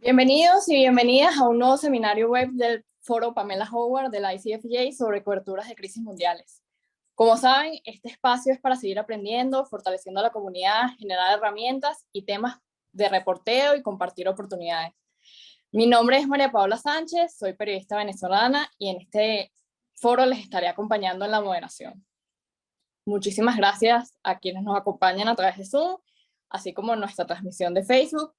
Bienvenidos y bienvenidas a un nuevo seminario web del Foro Pamela Howard de la ICFJ sobre coberturas de crisis mundiales. Como saben, este espacio es para seguir aprendiendo, fortaleciendo a la comunidad, generar herramientas y temas de reporteo y compartir oportunidades. Mi nombre es María Paula Sánchez, soy periodista venezolana y en este foro les estaré acompañando en la moderación. Muchísimas gracias a quienes nos acompañan a través de Zoom, así como en nuestra transmisión de Facebook.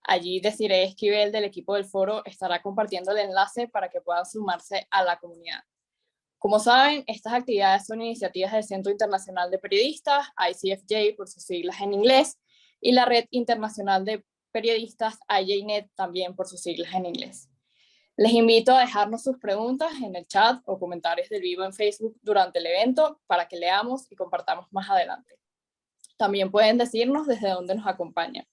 Allí Desiree Esquivel del equipo del foro estará compartiendo el enlace para que puedan sumarse a la comunidad. Como saben, estas actividades son iniciativas del Centro Internacional de Periodistas, ICFJ por sus siglas en inglés, y la Red Internacional de Periodistas, IJNet, también por sus siglas en inglés. Les invito a dejarnos sus preguntas en el chat o comentarios del vivo en Facebook durante el evento para que leamos y compartamos más adelante. También pueden decirnos desde dónde nos acompañan.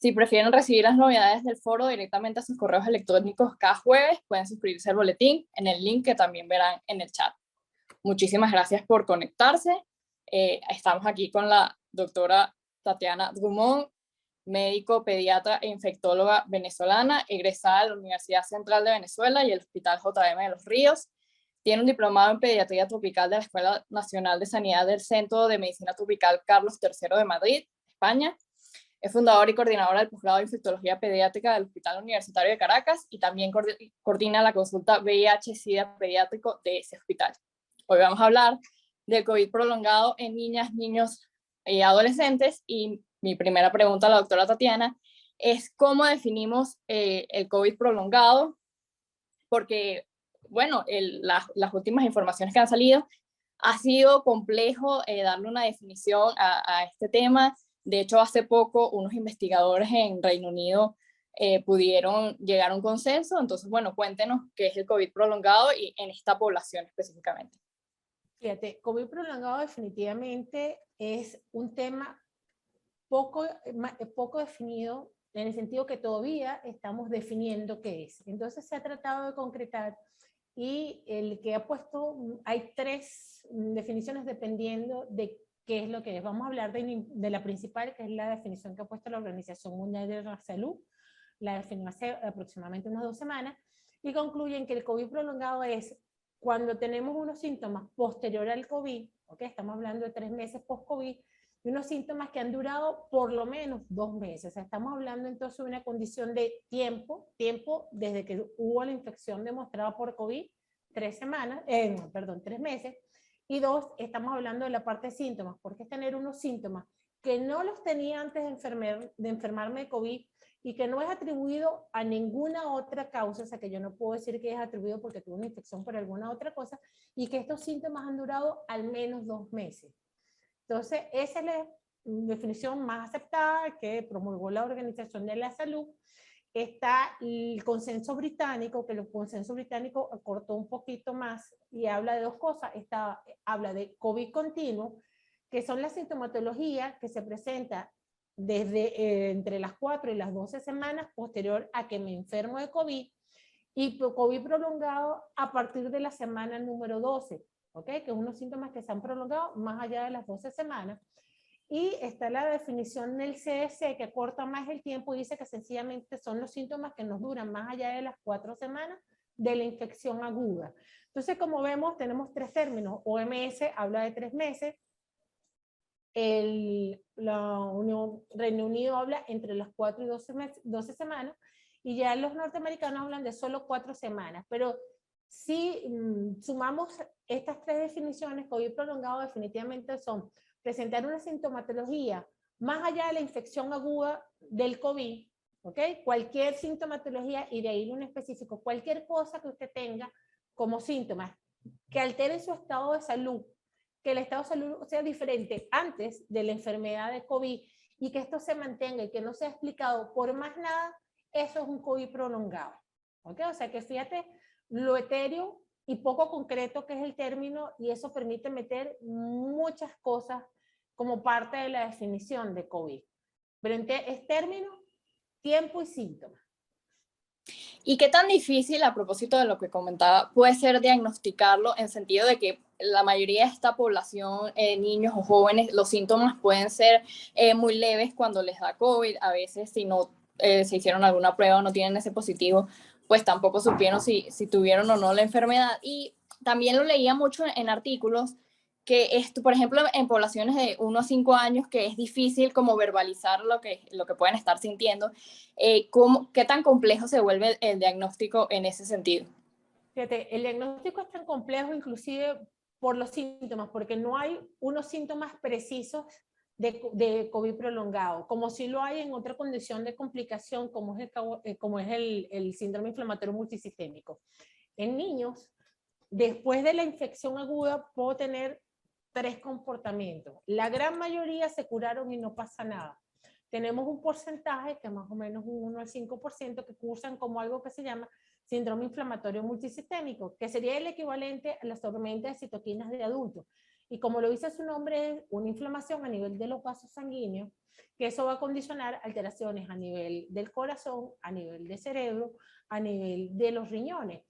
Si prefieren recibir las novedades del foro directamente a sus correos electrónicos cada jueves, pueden suscribirse al boletín en el link que también verán en el chat. Muchísimas gracias por conectarse. Estamos aquí con la doctora Tatiana Drummond, médico, pediatra e infectóloga venezolana, egresada de la Universidad Central de Venezuela y el Hospital JM de Los Ríos. Tiene un diplomado en pediatría tropical de la Escuela Nacional de Sanidad del Centro de Medicina Tropical Carlos III de Madrid, España. Es fundadora y coordinadora del posgrado de infectología pediátrica del Hospital Universitario de Caracas y también coordina la consulta VIH-Sida pediátrico de ese hospital. Hoy vamos a hablar del COVID prolongado en niñas, niños y adolescentes, y mi primera pregunta a la doctora Tatiana es ¿cómo definimos el COVID prolongado? Porque, bueno, las últimas informaciones que han salido ha sido complejo darle una definición a este tema. De hecho, hace poco unos investigadores en Reino Unido pudieron llegar a un consenso. Entonces, bueno, cuéntenos qué es el COVID prolongado y en esta población específicamente. Fíjate, COVID prolongado definitivamente es un tema poco definido, en el sentido que todavía estamos definiendo qué es. Entonces se ha tratado de concretar y el que ha puesto, hay tres definiciones dependiendo de qué es lo que es. Vamos a hablar de la principal, que es la definición que ha puesto la Organización Mundial de la Salud, la definió hace aproximadamente unas 2 semanas, y concluyen que el COVID prolongado es cuando tenemos unos síntomas posterior al COVID, ¿okay? Estamos hablando de 3 meses post-COVID, y unos síntomas que han durado por lo menos 2 meses. O sea, estamos hablando entonces de una condición de tiempo desde que hubo la infección demostrada por COVID, 3 meses, y 2, estamos hablando de la parte de síntomas, porque es tener unos síntomas que no los tenía antes de enfermarme de COVID y que no es atribuido a ninguna otra causa, o sea que yo no puedo decir que es atribuido porque tuve una infección por alguna otra cosa, y que estos síntomas han durado al menos 2 meses. Entonces, esa es la definición más aceptada que promulgó la Organización de la Salud. Está el consenso británico, que el consenso británico acortó un poquito más y habla de 2 cosas. Habla de COVID continuo, que son la sintomatología que se presenta desde entre las 4 y las 12 semanas posterior a que me enfermo de COVID, y COVID prolongado a partir de la semana número 12, ¿okay? Que es unos síntomas que se han prolongado más allá de las 12 semanas. Y está la definición del CDC que corta más el tiempo y dice que sencillamente son los síntomas que nos duran más allá de las 4 semanas de la infección aguda. Entonces, como vemos, tenemos 3 términos. OMS habla de 3 meses, Reino Unido habla entre las 4 y 12 semanas, y ya los norteamericanos hablan de solo 4 semanas. Pero si sumamos estas 3 definiciones, COVID prolongado definitivamente son presentar una sintomatología más allá de la infección aguda del COVID, ¿okay? Cualquier sintomatología, y de ahí un específico, cualquier cosa que usted tenga como síntomas que altere su estado de salud, que el estado de salud sea diferente antes de la enfermedad de COVID y que esto se mantenga y que no sea explicado por más nada, eso es un COVID prolongado. ¿Okay? O sea que fíjate lo etéreo y poco concreto que es el término, y eso permite meter muchas cosas como parte de la definición de COVID. Pero es término, tiempo y síntomas. ¿Y qué tan difícil, a propósito de lo que comentaba, puede ser diagnosticarlo en sentido de que la mayoría de esta población, niños o jóvenes, los síntomas pueden ser muy leves cuando les da COVID? A veces, si no se hicieron alguna prueba o no tienen ese positivo, pues tampoco supieron si tuvieron o no la enfermedad. Y también lo leía mucho en artículos que esto, por ejemplo, en poblaciones de 1 a 5 años, que es difícil como verbalizar lo que pueden estar sintiendo, ¿qué tan complejo se vuelve el diagnóstico en ese sentido? Fíjate, el diagnóstico es tan complejo inclusive por los síntomas, porque no hay unos síntomas precisos de COVID prolongado, como si lo hay en otra condición de complicación, como es el síndrome inflamatorio multisistémico. En niños, después de la infección aguda, puedo tener 3 comportamientos. La gran mayoría se curaron y no pasa nada. Tenemos un porcentaje, que más o menos un 1 al 5%, que cursan como algo que se llama síndrome inflamatorio multisistémico, que sería el equivalente a las tormentas de citoquinas de adultos. Y como lo dice su nombre, es una inflamación a nivel de los vasos sanguíneos, que eso va a condicionar alteraciones a nivel del corazón, a nivel del cerebro, a nivel de los riñones.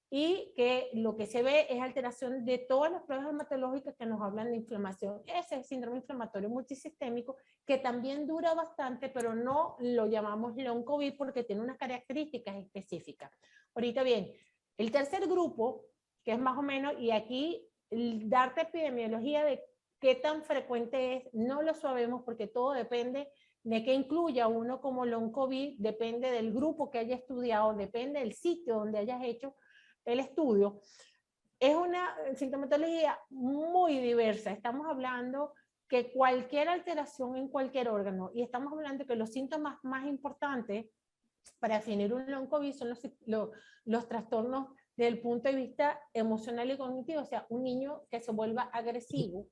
Y que lo que se ve es alteración de todas las pruebas hematológicas que nos hablan de inflamación. Ese es el síndrome inflamatorio multisistémico, que también dura bastante, pero no lo llamamos long COVID porque tiene unas características específicas. Ahorita bien, el tercer grupo, que es más o menos, y aquí darte epidemiología de qué tan frecuente es, no lo sabemos porque todo depende de qué incluya uno como long COVID, depende del grupo que haya estudiado, depende del sitio donde hayas hecho el estudio. Es una sintomatología muy diversa. Estamos hablando que cualquier alteración en cualquier órgano, y estamos hablando que los síntomas más importantes para definir un long COVID son los trastornos desde el punto de vista emocional y cognitivo, o sea, un niño que se vuelva agresivo,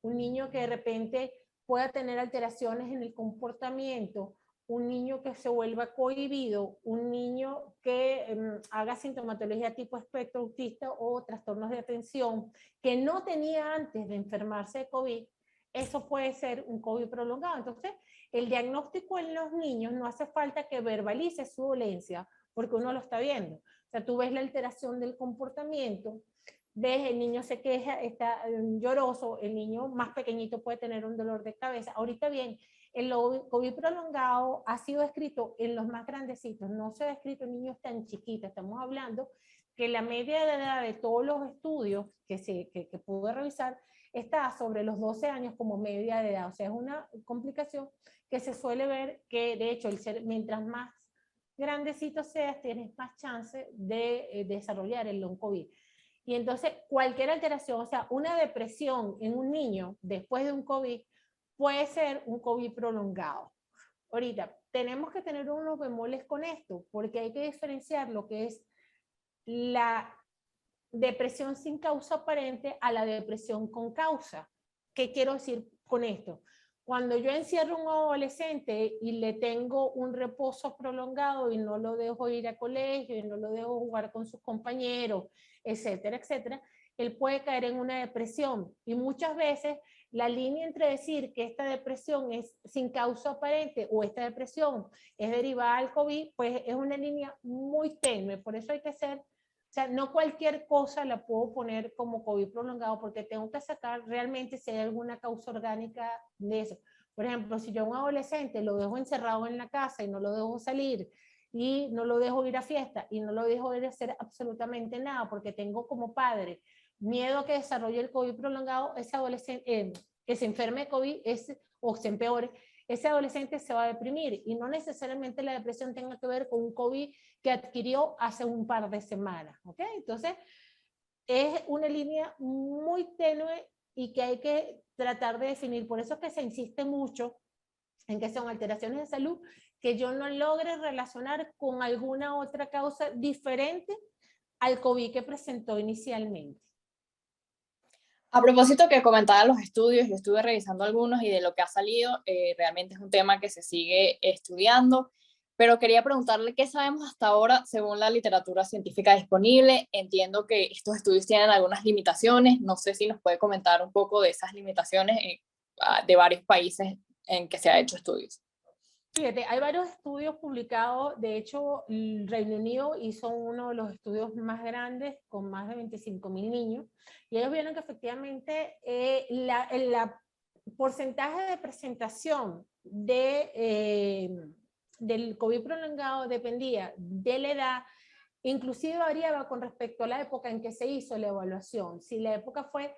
un niño que de repente pueda tener alteraciones en el comportamiento, un niño que se vuelva cohibido, un niño que haga sintomatología tipo espectro autista o trastornos de atención, que no tenía antes de enfermarse de COVID, eso puede ser un COVID prolongado. Entonces, el diagnóstico en los niños no hace falta que verbalice su dolencia, porque uno lo está viendo. O sea, tú ves la alteración del comportamiento, ves el niño se queja, está lloroso, el niño más pequeñito puede tener un dolor de cabeza. Ahorita bien, el COVID prolongado ha sido descrito en los más grandecitos, no se ha descrito en niños tan chiquitos. Estamos hablando que la media de edad de todos los estudios que pude revisar está sobre los 12 años como media de edad. O sea, es una complicación que se suele ver que, de hecho, mientras más grandecito seas, tienes más chance de desarrollar el long COVID. Y entonces, cualquier alteración, o sea, una depresión en un niño después de un COVID, puede ser un COVID prolongado. Ahorita, tenemos que tener unos bemoles con esto, porque hay que diferenciar lo que es la depresión sin causa aparente a la depresión con causa. ¿Qué quiero decir con esto? Cuando yo encierro a un adolescente y le tengo un reposo prolongado y no lo dejo ir a colegio y no lo dejo jugar con sus compañeros, etcétera, etcétera, él puede caer en una depresión. Y muchas veces la línea entre decir que esta depresión es sin causa aparente o esta depresión es derivada del COVID, pues es una línea muy tenue. Por eso hay que ser, o sea, no cualquier cosa la puedo poner como COVID prolongado porque tengo que sacar realmente si hay alguna causa orgánica de eso. Por ejemplo, si yo a un adolescente lo dejo encerrado en la casa y no lo dejo salir y no lo dejo ir a fiesta y no lo dejo ir a hacer absolutamente nada porque tengo como padre miedo a que desarrolle el COVID prolongado, ese adolescente, que se enferme de COVID o se empeore, ese adolescente se va a deprimir y no necesariamente la depresión tenga que ver con un COVID que adquirió hace un par de semanas, ¿ok? Entonces, es una línea muy tenue y que hay que tratar de definir. Por eso es que se insiste mucho en que son alteraciones de salud que yo no logre relacionar con alguna otra causa diferente al COVID que presentó inicialmente. A propósito que comentaba los estudios, yo estuve revisando algunos y de lo que ha salido, realmente es un tema que se sigue estudiando, pero quería preguntarle qué sabemos hasta ahora según la literatura científica disponible. Entiendo que estos estudios tienen algunas limitaciones, no sé si nos puede comentar un poco de esas limitaciones de varios países en que se ha hecho estudios. Fíjate, hay varios estudios publicados, de hecho, el Reino Unido hizo uno de los estudios más grandes con más de 25.000 niños, y ellos vieron que efectivamente el porcentaje de presentación del COVID prolongado dependía de la edad, inclusive variaba con respecto a la época en que se hizo la evaluación. Si la época fue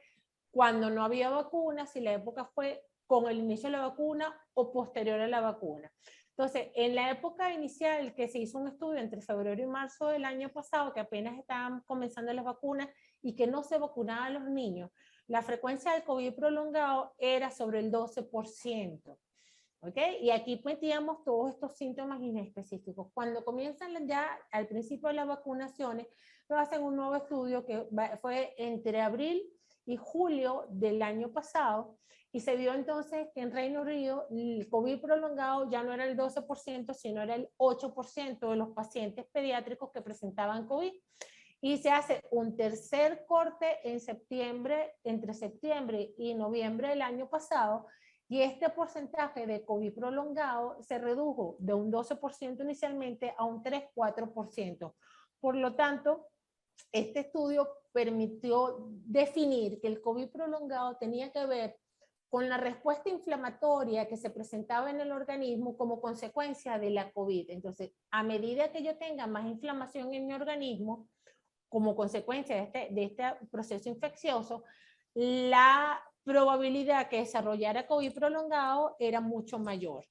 cuando no había vacuna, si la época fue con el inicio de la vacuna o posterior a la vacuna. Entonces, en la época inicial que se hizo un estudio entre febrero y marzo del año pasado, que apenas estaban comenzando las vacunas y que no se vacunaban a los niños, la frecuencia del COVID prolongado era sobre el 12%. ¿Ok? Y aquí metíamos todos estos síntomas inespecíficos. Cuando comienzan ya al principio de las vacunaciones, lo hacen un nuevo estudio que fue entre abril y julio del año pasado, y se vio entonces que en Reino Unido el COVID prolongado ya no era el 12%, sino era el 8% de los pacientes pediátricos que presentaban COVID. Y se hace un tercer corte en septiembre, entre septiembre y noviembre del año pasado, y este porcentaje de COVID prolongado se redujo de un 12% inicialmente a un 3-4%. Por lo tanto, este estudio permitió definir que el COVID prolongado tenía que ver con la respuesta inflamatoria que se presentaba en el organismo como consecuencia de la COVID. Entonces, a medida que yo tenga más inflamación en mi organismo, como consecuencia de este proceso infeccioso, la probabilidad que desarrollara COVID prolongado era mucho mayor.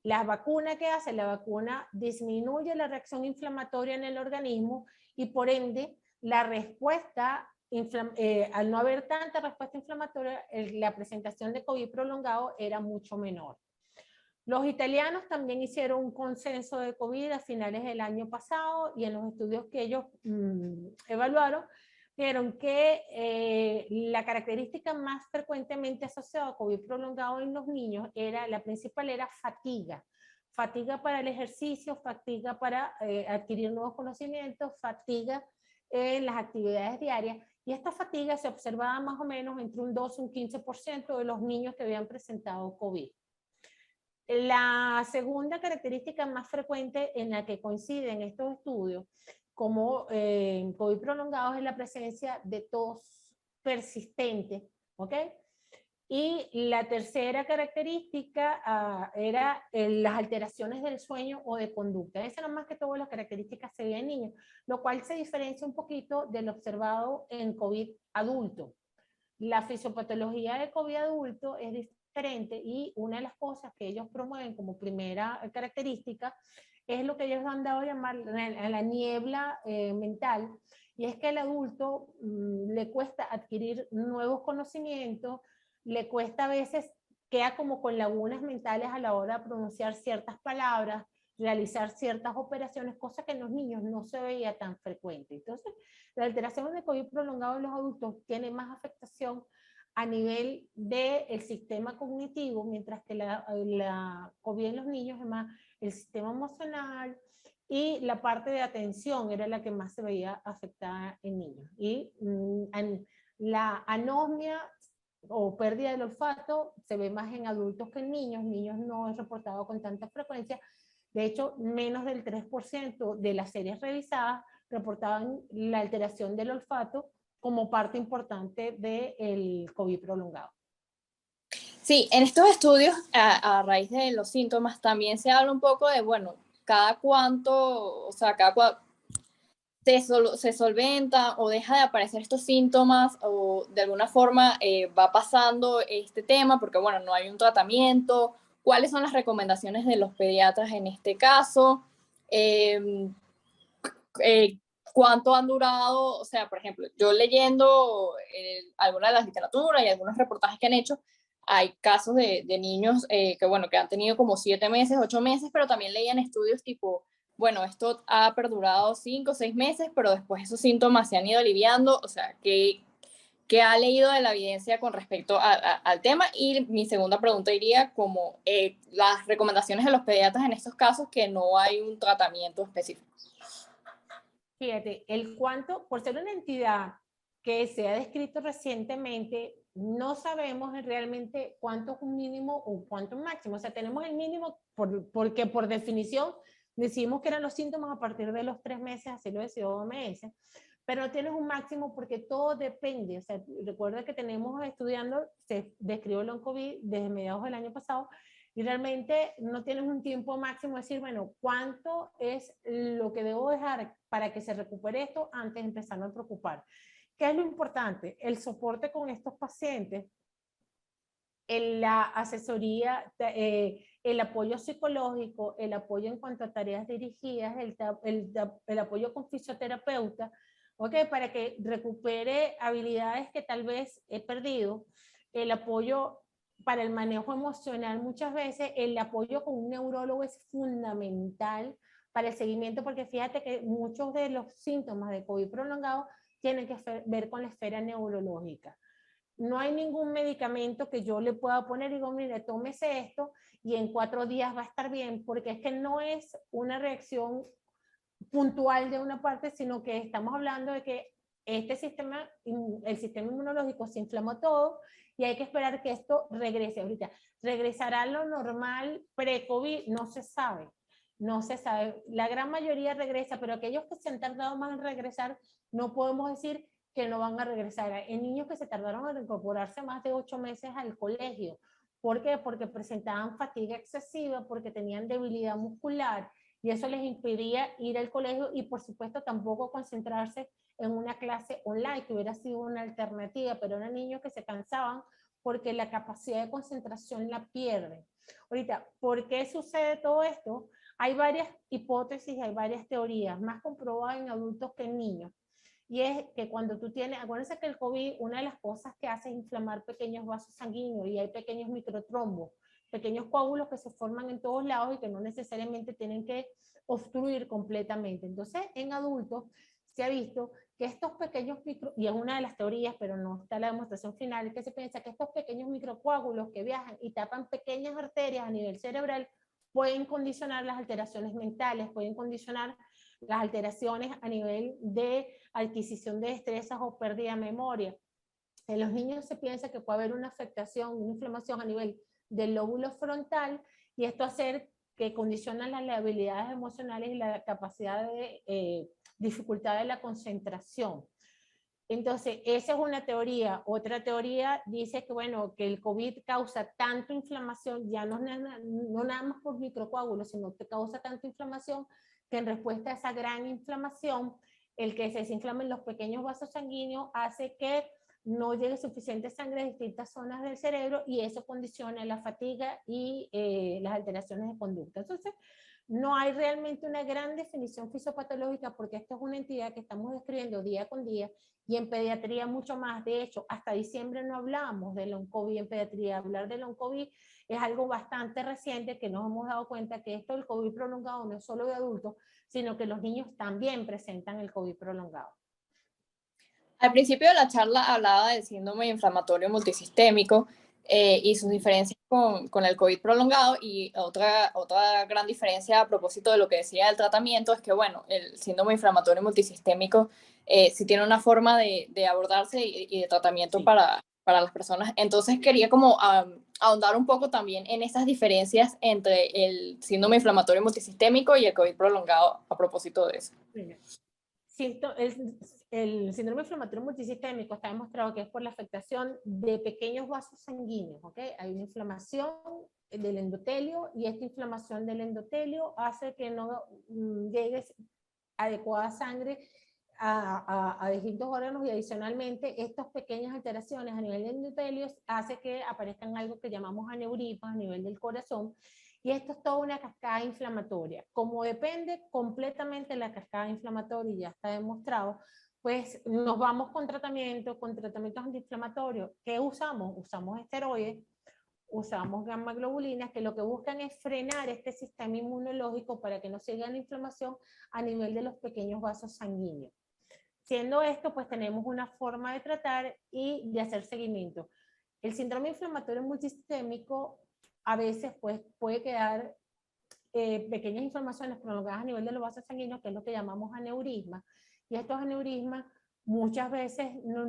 La vacuna que hace, la vacuna disminuye la reacción inflamatoria en el organismo y por ende la respuesta, al no haber tanta respuesta inflamatoria, la presentación de COVID prolongado era mucho menor. Los italianos también hicieron un consenso de COVID a finales del año pasado y en los estudios que ellos evaluaron, vieron que la característica más frecuentemente asociada a COVID prolongado en los niños la principal era fatiga. Fatiga para el ejercicio, fatiga para adquirir nuevos conocimientos, fatiga en las actividades diarias. Y esta fatiga se observaba más o menos entre un 12 y un 15% de los niños que habían presentado COVID. La segunda característica más frecuente en la que coinciden estos estudios como COVID prolongados es la presencia de tos persistente, ¿ok? Y la tercera característica era las alteraciones del sueño o de conducta. Esas eran más que todo las características que se veían en niños, lo cual se diferencia un poquito del observado en COVID adulto. La fisiopatología de COVID adulto es diferente y una de las cosas que ellos promueven como primera característica es lo que ellos han dado a llamar la niebla mental, y es que al adulto le cuesta adquirir nuevos conocimientos, le cuesta a veces, queda como con lagunas mentales a la hora de pronunciar ciertas palabras, realizar ciertas operaciones, cosa que en los niños no se veía tan frecuente. Entonces, la alteración de COVID prolongado en los adultos tiene más afectación a nivel del sistema cognitivo, mientras que la COVID en los niños es más el sistema emocional y la parte de atención era la que más se veía afectada en niños. Y la anosmia o pérdida del olfato se ve más en adultos que en niños. Niños no es reportado con tanta frecuencia. De hecho, menos del 3% de las series revisadas reportaban la alteración del olfato como parte importante del COVID prolongado. Sí, en estos estudios, a raíz de los síntomas, también se habla un poco de, bueno, cada cuánto, o sea, se solventa o deja de aparecer estos síntomas o de alguna forma va pasando este tema porque, bueno, no hay un tratamiento. ¿Cuáles son las recomendaciones de los pediatras en este caso? ¿Cuánto han durado? O sea, por ejemplo, yo leyendo alguna de las literaturas y algunos reportajes que han hecho, hay casos de niños que, bueno, que han tenido como 7 meses, 8 meses, pero también leían estudios tipo, bueno, esto ha perdurado 5 o 6 meses, pero después esos síntomas se han ido aliviando. O sea, ¿qué ha leído de la evidencia con respecto al tema? Y mi segunda pregunta iría como las recomendaciones de los pediatras en estos casos que no hay un tratamiento específico. Fíjate, el cuánto, por ser una entidad que se ha descrito recientemente, no sabemos realmente cuánto es un mínimo o cuánto es un máximo. O sea, tenemos el mínimo porque por definición decimos que eran los síntomas a partir de los 3 meses, así lo decía OMS, pero no tienes un máximo porque todo depende. O sea, recuerda que tenemos estudiando, se describió el long COVID desde mediados del año pasado, y realmente no tienes un tiempo máximo de decir, bueno, ¿cuánto es lo que debo dejar para que se recupere esto antes de empezar a preocupar? ¿Qué es lo importante? El soporte con estos pacientes, en la asesoría, el apoyo psicológico, el apoyo en cuanto a tareas dirigidas, el apoyo con fisioterapeuta, ¿okay? Para que recupere habilidades que tal vez he perdido, el apoyo para el manejo emocional muchas veces, el apoyo con un neurólogo es fundamental para el seguimiento, porque fíjate que muchos de los síntomas de COVID prolongado tienen que ver con la esfera neurológica. No hay ningún medicamento que yo le pueda poner y digo, mire, tómese esto y en 4 días va a estar bien, porque es que no es una reacción puntual de una parte, sino que estamos hablando de que este sistema, el sistema inmunológico se inflamó todo y hay que esperar que esto regrese. Ahorita, ¿regresará a lo normal pre-COVID? No se sabe. No se sabe. La gran mayoría regresa, pero aquellos que se han tardado más en regresar, no podemos decir que no van a regresar. En niños que se tardaron en incorporarse más de 8 meses al colegio. ¿Por qué? Porque presentaban fatiga excesiva, porque tenían debilidad muscular, y eso les impedía ir al colegio y por supuesto tampoco concentrarse en una clase online, que hubiera sido una alternativa, pero eran niños que se cansaban porque la capacidad de concentración la pierden. Ahorita, ¿por qué sucede todo esto? Hay varias hipótesis, hay varias teorías, más comprobadas en adultos que en niños. Y es que cuando tú tienes, acuérdense que el COVID, una de las cosas que hace es inflamar pequeños vasos sanguíneos y hay pequeños microtrombos, pequeños coágulos que se forman en todos lados y que no necesariamente tienen que obstruir completamente. Entonces, en adultos se ha visto que estos pequeños y es una de las teorías, pero no está la demostración final, que se piensa que estos pequeños microcoágulos que viajan y tapan pequeñas arterias a nivel cerebral pueden condicionar las alteraciones mentales, pueden condicionar las alteraciones a nivel de adquisición de destrezas o pérdida de memoria. En los niños se piensa que puede haber una afectación, una inflamación a nivel del lóbulo frontal y esto hacer que condiciona las habilidades emocionales y la capacidad de dificultad de la concentración. Entonces, esa es una teoría. Otra teoría dice que, bueno, que el COVID causa tanto inflamación, ya no nada más por microcoágulos, sino que causa tanta inflamación que en respuesta a esa gran inflamación, el que se desinflamen los pequeños vasos sanguíneos hace que no llegue suficiente sangre a distintas zonas del cerebro y eso condiciona la fatiga y las alteraciones de conducta. Entonces, no hay realmente una gran definición fisiopatológica porque esto es una entidad que estamos describiendo día con día y en pediatría mucho más. De hecho, hasta diciembre no hablábamos del long COVID en pediatría. Hablar del long COVID es algo bastante reciente que nos hemos dado cuenta que esto del COVID prolongado no es solo de adultos, sino que los niños también presentan el COVID prolongado. Al principio de la charla hablaba del síndrome inflamatorio multisistémico y sus diferencias con el COVID prolongado, y otra gran diferencia a propósito de lo que decía del tratamiento es que, bueno, el síndrome inflamatorio multisistémico sí tiene una forma de abordarse y de tratamiento para las personas. Entonces quería como ahondar un poco también en esas diferencias entre el síndrome inflamatorio multisistémico y el COVID prolongado a propósito de eso. El síndrome inflamatorio multisistémico está demostrado que es por la afectación de pequeños vasos sanguíneos, ¿ok? Hay una inflamación del endotelio y esta inflamación del endotelio hace que no llegue adecuada sangre a distintos órganos y adicionalmente estas pequeñas alteraciones a nivel de endotelio hace que aparezcan algo que llamamos aneurismas a nivel del corazón. Y esto es toda una cascada inflamatoria. Como depende completamente de la cascada inflamatoria y ya está demostrado, pues nos vamos con tratamientos antiinflamatorios. ¿Qué usamos? Usamos esteroides, usamos gamma globulinas, que lo que buscan es frenar este sistema inmunológico para que no siga la inflamación a nivel de los pequeños vasos sanguíneos. Siendo esto, pues tenemos una forma de tratar y de hacer seguimiento. El síndrome inflamatorio multisistémico a veces pues, puede quedar pequeñas inflamaciones prolongadas a nivel de los vasos sanguíneos, que es lo que llamamos aneurisma. Y estos aneurismas muchas veces no,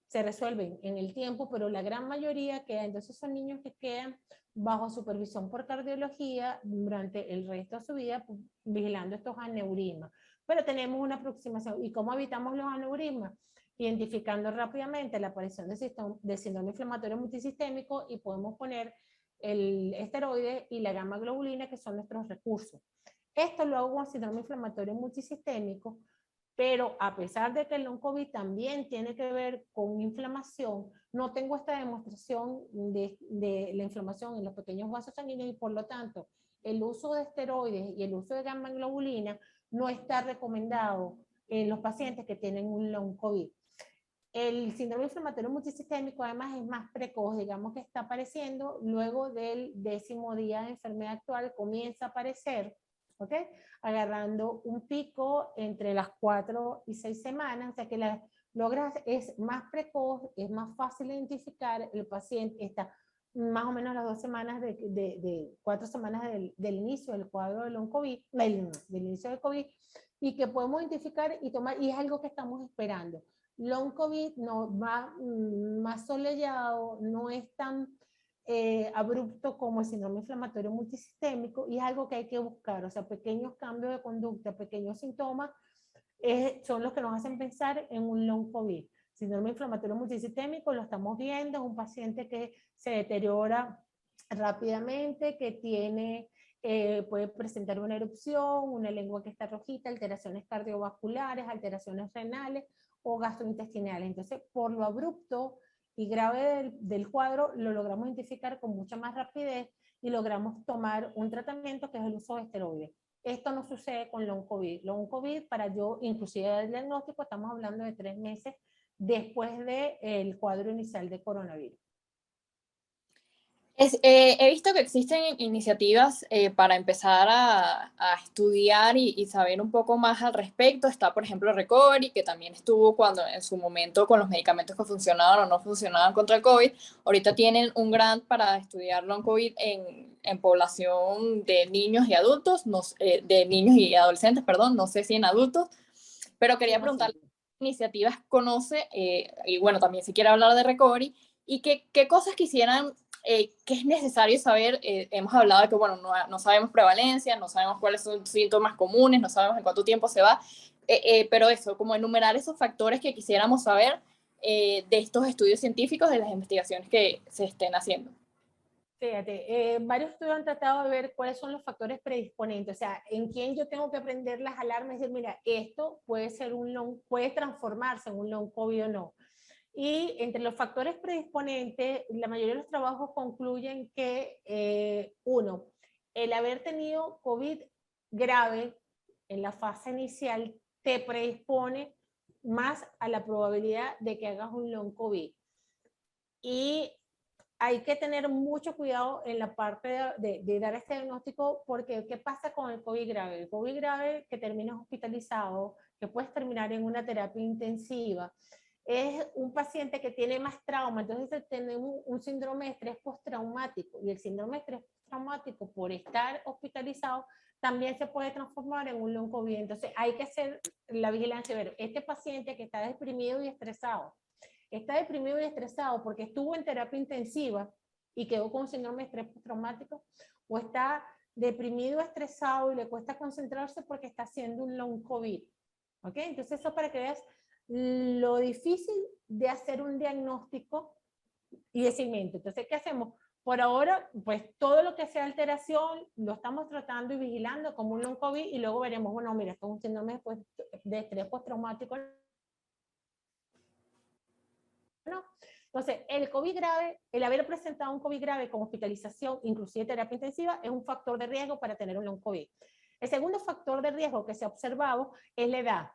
se resuelven en el tiempo, pero la gran mayoría queda. Entonces son niños que quedan bajo supervisión por cardiología durante el resto de su vida, pues, vigilando estos aneurismas. Pero tenemos una aproximación. ¿Y cómo evitamos los aneurismas? Identificando rápidamente la aparición de síndrome inflamatorio multisistémico y podemos poner el esteroide y la gamma globulina, que son nuestros recursos. Esto lo hago con síndrome inflamatorio multisistémico, pero a pesar de que el long COVID también tiene que ver con inflamación, no tengo esta demostración de la inflamación en los pequeños vasos sanguíneos y por lo tanto el uso de esteroides y el uso de gamma globulina no está recomendado en los pacientes que tienen un long COVID. El síndrome inflamatorio multisistémico además es más precoz, digamos que está apareciendo luego del 10º día de enfermedad actual, comienza a aparecer, ¿ok? Agarrando un pico entre las 4 y 6 semanas, o sea que logras, es más precoz, es más fácil de identificar, el paciente está más o menos las 2 semanas 4 semanas del inicio del cuadro del long COVID, del inicio del COVID, y que podemos identificar y tomar, y es algo que estamos esperando. Long COVID no va más soleado, no es tan abrupto como el síndrome inflamatorio multisistémico y es algo que hay que buscar, o sea, pequeños cambios de conducta, pequeños síntomas son los que nos hacen pensar en un long COVID. Síndrome inflamatorio multisistémico lo estamos viendo, es un paciente que se deteriora rápidamente, que tiene, puede presentar una erupción, una lengua que está rojita, alteraciones cardiovasculares, alteraciones renales o gastrointestinales. Entonces, por lo abrupto y grave del cuadro, lo logramos identificar con mucha más rapidez y logramos tomar un tratamiento que es el uso de esteroides. Esto no sucede con long COVID. Long COVID, para yo, inclusive el diagnóstico, estamos hablando de 3 meses después del cuadro inicial de coronavirus. He visto que existen iniciativas para empezar a estudiar y saber un poco más al respecto. Está, por ejemplo, Recovery, que también estuvo cuando en su momento con los medicamentos que funcionaban o no funcionaban contra el COVID. Ahorita tienen un grant para estudiar long COVID en población de niños y adultos, no, de niños y adolescentes, perdón, no sé si en adultos, pero quería preguntarle qué iniciativas conoce y bueno, también si quiere hablar de Recovery y qué cosas quisieran ¿qué es necesario saber? Hemos hablado de que, bueno, no sabemos prevalencia, no sabemos cuáles son los síntomas comunes, no sabemos en cuánto tiempo se va, pero eso, como enumerar esos factores que quisiéramos saber de estos estudios científicos, de las investigaciones que se estén haciendo. Fíjate, varios estudios han tratado de ver cuáles son los factores predisponentes, o sea, en quién yo tengo que aprender las alarmas y decir, mira, esto puede ser puede transformarse en un long COVID o no. Y entre los factores predisponentes, la mayoría de los trabajos concluyen que, uno, el haber tenido COVID grave en la fase inicial te predispone más a la probabilidad de que hagas un long COVID. Y hay que tener mucho cuidado en la parte de dar este diagnóstico, porque ¿qué pasa con el COVID grave? El COVID grave que terminas hospitalizado, que puedes terminar en una terapia intensiva, es un paciente que tiene más trauma, entonces tenemos un síndrome de estrés postraumático, y el síndrome de estrés postraumático por estar hospitalizado también se puede transformar en un long COVID. Entonces hay que hacer la vigilancia, ver, este paciente que está deprimido y estresado, está deprimido y estresado porque estuvo en terapia intensiva y quedó con síndrome de estrés postraumático, o está deprimido, estresado y le cuesta concentrarse porque está haciendo un long COVID. ¿Ok? Entonces eso para que veas lo difícil de hacer un diagnóstico y de seguimiento. Entonces, ¿qué hacemos? Por ahora, pues todo lo que sea alteración lo estamos tratando y vigilando como un long COVID y luego veremos, bueno, mira, esto es un síndrome de estrés postraumático. ¿No? Entonces, el COVID grave, el haber presentado un COVID grave con hospitalización, inclusive terapia intensiva, es un factor de riesgo para tener un long COVID. El segundo factor de riesgo que se ha observado es la edad.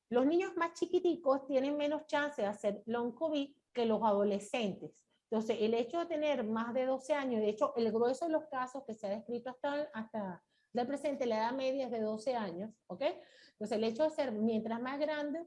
Los niños más chiquiticos tienen menos chance de hacer long COVID que los adolescentes. Entonces, el hecho de tener más de 12 años, de hecho, el grueso de los casos que se ha descrito hasta el presente, la edad media es de 12 años, ¿ok? Entonces, el hecho de ser mientras más grande,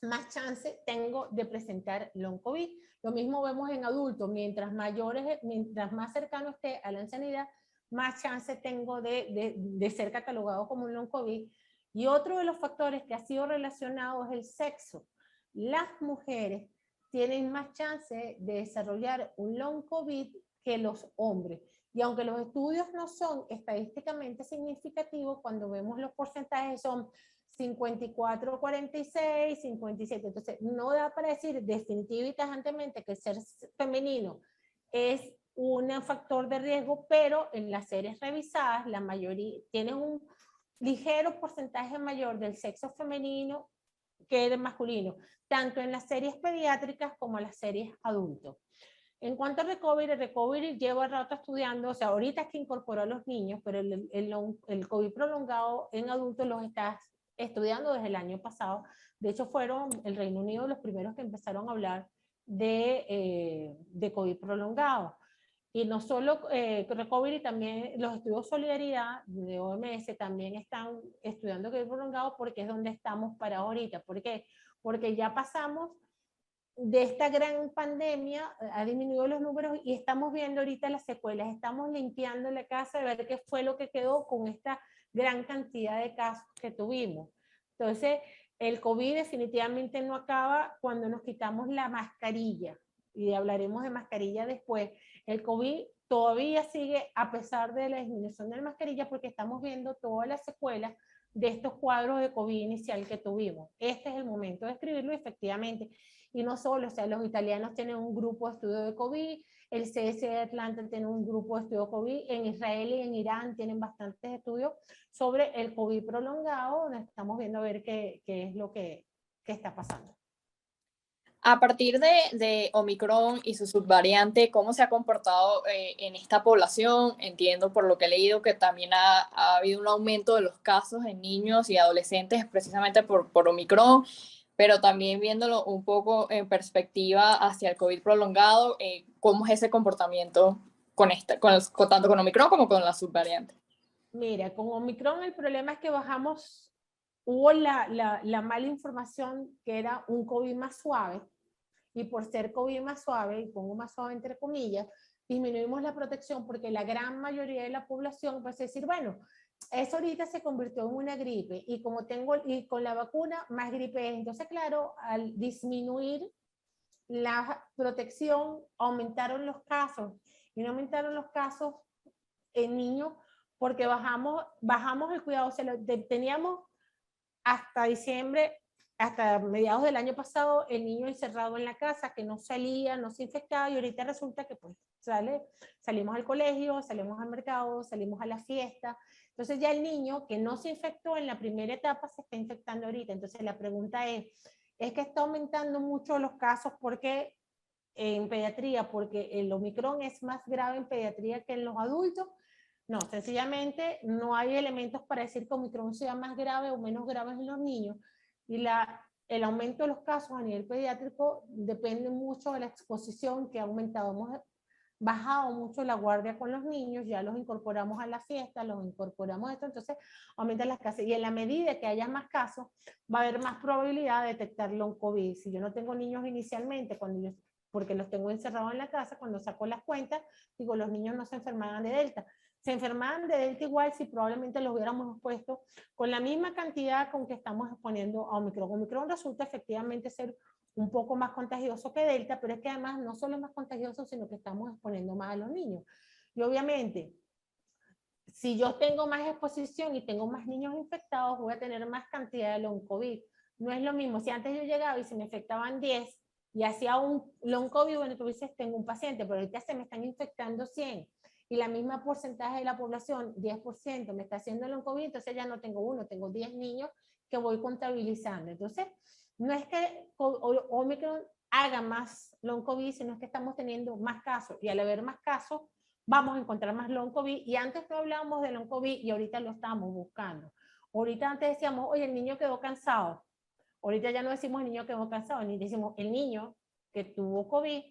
más chance tengo de presentar long COVID. Lo mismo vemos en adultos, mientras más cercano esté a la ancianidad, más chance tengo de ser catalogado como un long COVID. Y otro de los factores que ha sido relacionado es el sexo. Las mujeres tienen más chance de desarrollar un long COVID que los hombres. Y aunque los estudios no son estadísticamente significativos, cuando vemos los porcentajes son 54, 46, 57. Entonces, no da para decir definitiva y tajantemente que ser femenino es un factor de riesgo, pero en las series revisadas, la mayoría tienen un ligero porcentaje mayor del sexo femenino que del masculino, tanto en las series pediátricas como en las series adultos. En cuanto a recovery, el recovery lleva rato estudiando, o sea, ahorita es que incorporó a los niños, pero el COVID prolongado en adultos los está estudiando desde el año pasado. De hecho, fueron el Reino Unido los primeros que empezaron a hablar de COVID prolongado. Y no solo recovery, también los estudios Solidaridad de OMS también están estudiando COVID prolongado porque es donde estamos para ahorita. ¿Por qué? Porque ya pasamos de esta gran pandemia, ha disminuido los números y estamos viendo ahorita las secuelas, estamos limpiando la casa de ver qué fue lo que quedó con esta gran cantidad de casos que tuvimos. Entonces, el COVID definitivamente no acaba cuando nos quitamos la mascarilla, y hablaremos de mascarilla después. El COVID todavía sigue a pesar de la disminución de la mascarilla porque estamos viendo todas las secuelas de estos cuadros de COVID inicial que tuvimos. Este es el momento de escribirlo efectivamente. Y no solo, o sea, los italianos tienen un grupo de estudio de COVID, el CDC de Atlanta tiene un grupo de estudio de COVID, en Israel y en Irán tienen bastantes estudios sobre el COVID prolongado, donde estamos viendo a ver qué es lo que está pasando. A partir de Omicron y su subvariante, ¿cómo se ha comportado en esta población? Entiendo por lo que he leído que también ha habido un aumento de los casos en niños y adolescentes precisamente por Omicron, pero también viéndolo un poco en perspectiva hacia el COVID prolongado, ¿cómo es ese comportamiento tanto con Omicron como con la subvariante? Mira, con Omicron el problema es que bajamos, hubo la mala información que era un COVID más suave, y por ser COVID más suave, y pongo más suave entre comillas, disminuimos la protección porque la gran mayoría de la población va a decir, bueno, eso ahorita se convirtió en una gripe y como y con la vacuna más gripe es. Entonces, claro, al disminuir la protección, aumentaron los casos y no aumentaron los casos en niños porque bajamos el cuidado, o sea, teníamos hasta diciembre, hasta mediados del año pasado, el niño encerrado en la casa, que no salía, no se infectaba, y ahorita resulta que pues salimos al colegio, salimos al mercado, salimos a la fiesta. Entonces ya el niño que no se infectó en la primera etapa se está infectando ahorita. Entonces la pregunta es que está aumentando mucho los casos porque en pediatría, porque el Omicron es más grave en pediatría que en los adultos. No, sencillamente no hay elementos para decir que Omicron sea más grave o menos grave en los niños. Y el aumento de los casos a nivel pediátrico depende mucho de la exposición que ha aumentado. Hemos bajado mucho la guardia con los niños, ya los incorporamos a la fiesta, los incorporamos a esto, entonces aumentan las casos. Y en la medida que haya más casos, va a haber más probabilidad de detectar long COVID. Si yo no tengo niños inicialmente, porque los tengo encerrados en la casa, cuando saco las cuentas, digo, los niños no se enfermaban de Delta. Se enfermaban de Delta igual si probablemente los hubiéramos expuesto con la misma cantidad con que estamos exponiendo a Omicron. Omicron resulta efectivamente ser un poco más contagioso que Delta, pero es que además no solo es más contagioso, sino que estamos exponiendo más a los niños. Y obviamente, si yo tengo más exposición y tengo más niños infectados, voy a tener más cantidad de long COVID. No es lo mismo, si antes yo llegaba y se me infectaban 10 y hacía un long COVID, bueno, tú dices, tengo un paciente, pero ahorita se me están infectando 100 y la misma porcentaje de la población, 10%, me está haciendo long COVID, entonces ya no tengo uno, tengo 10 niños que voy contabilizando. Entonces, no es que Omicron haga más long COVID, sino que estamos teniendo más casos y al haber más casos, vamos a encontrar más long COVID, y antes no hablábamos de long COVID y ahorita lo estamos buscando. Ahorita antes decíamos, oye, el niño quedó cansado. Ahorita ya no decimos el niño quedó cansado, ni decimos el niño que tuvo COVID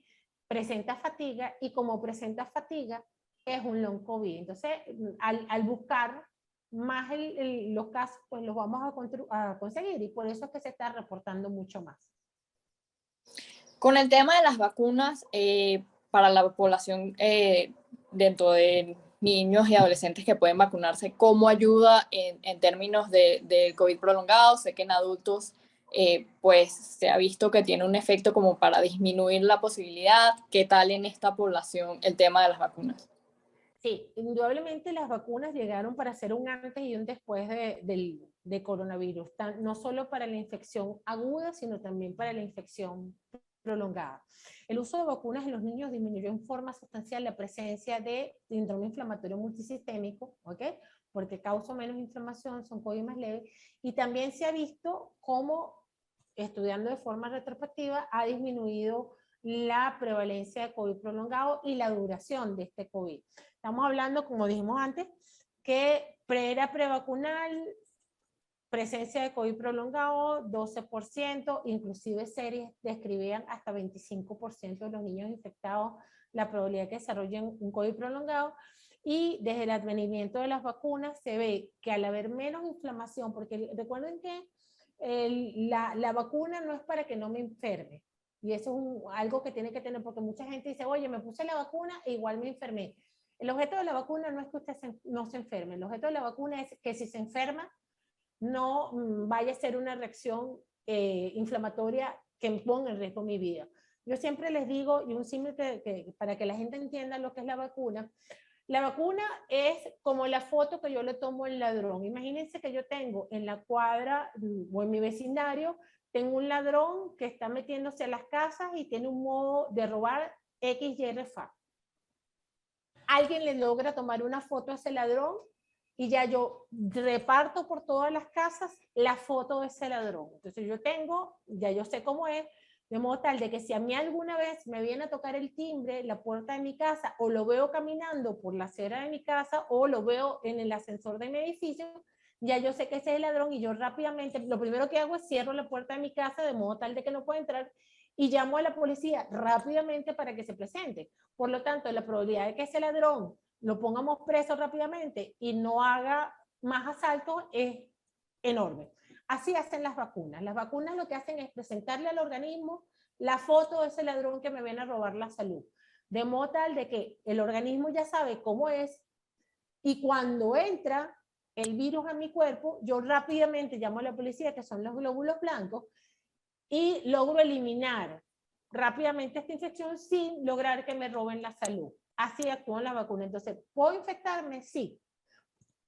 presenta fatiga, y como presenta fatiga es un long COVID. Entonces, al buscar más los casos, pues los vamos a conseguir, y por eso es que se está reportando mucho más. Con el tema de las vacunas para la población dentro de niños y adolescentes que pueden vacunarse, ¿cómo ayuda en términos del COVID prolongado? Sé que en adultos pues se ha visto que tiene un efecto como para disminuir la posibilidad. ¿Qué tal en esta población el tema de las vacunas? Sí, indudablemente las vacunas llegaron para hacer un antes y un después de coronavirus, no solo para la infección aguda, sino también para la infección prolongada. El uso de vacunas en los niños disminuyó en forma sustancial la presencia de síndrome inflamatorio multisistémico, ¿ok? Porque causa menos inflamación, son COVID más leves, y también se ha visto cómo, estudiando de forma retrospectiva, ha disminuido la prevalencia de COVID prolongado y la duración de este COVID. Estamos hablando, como dijimos antes, que era prevacunal, presencia de COVID prolongado, 12%, inclusive series describían hasta 25% de los niños infectados la probabilidad de que desarrollen un COVID prolongado. Y desde el advenimiento de las vacunas se ve que al haber menos inflamación, porque recuerden que la vacuna no es para que no me enferme, y eso es algo que tiene que tener, porque mucha gente dice, oye, me puse la vacuna e igual me enfermé. El objeto de la vacuna no es que usted no se enferme, el objeto de la vacuna es que si se enferma, no vaya a ser una reacción inflamatoria que ponga en riesgo mi vida. Yo siempre les digo, y un símil para que la gente entienda lo que es la vacuna es como la foto que yo le tomo al ladrón. Imagínense que yo tengo en la cuadra o en mi vecindario, tengo un ladrón que está metiéndose a las casas y tiene un modo de robar X, Y, RFA. Alguien le logra tomar una foto a ese ladrón y ya yo reparto por todas las casas la foto de ese ladrón. Entonces yo tengo, ya yo sé cómo es, de modo tal de que si a mí alguna vez me viene a tocar el timbre, la puerta de mi casa, o lo veo caminando por la acera de mi casa, o lo veo en el ascensor de mi edificio, ya yo sé que ese es el ladrón y yo rápidamente, lo primero que hago es cierro la puerta de mi casa de modo tal de que no pueda entrar y llamo a la policía rápidamente para que se presente. Por lo tanto, la probabilidad de que ese ladrón lo pongamos preso rápidamente y no haga más asaltos es enorme. Así hacen las vacunas. Las vacunas lo que hacen es presentarle al organismo la foto de ese ladrón que me viene a robar la salud. De modo tal de que el organismo ya sabe cómo es y cuando entra el virus a mi cuerpo, yo rápidamente llamo a la policía, que son los glóbulos blancos, y logro eliminar rápidamente esta infección sin lograr que me roben la salud. Así actúan las vacunas. Entonces, ¿puedo infectarme? Sí.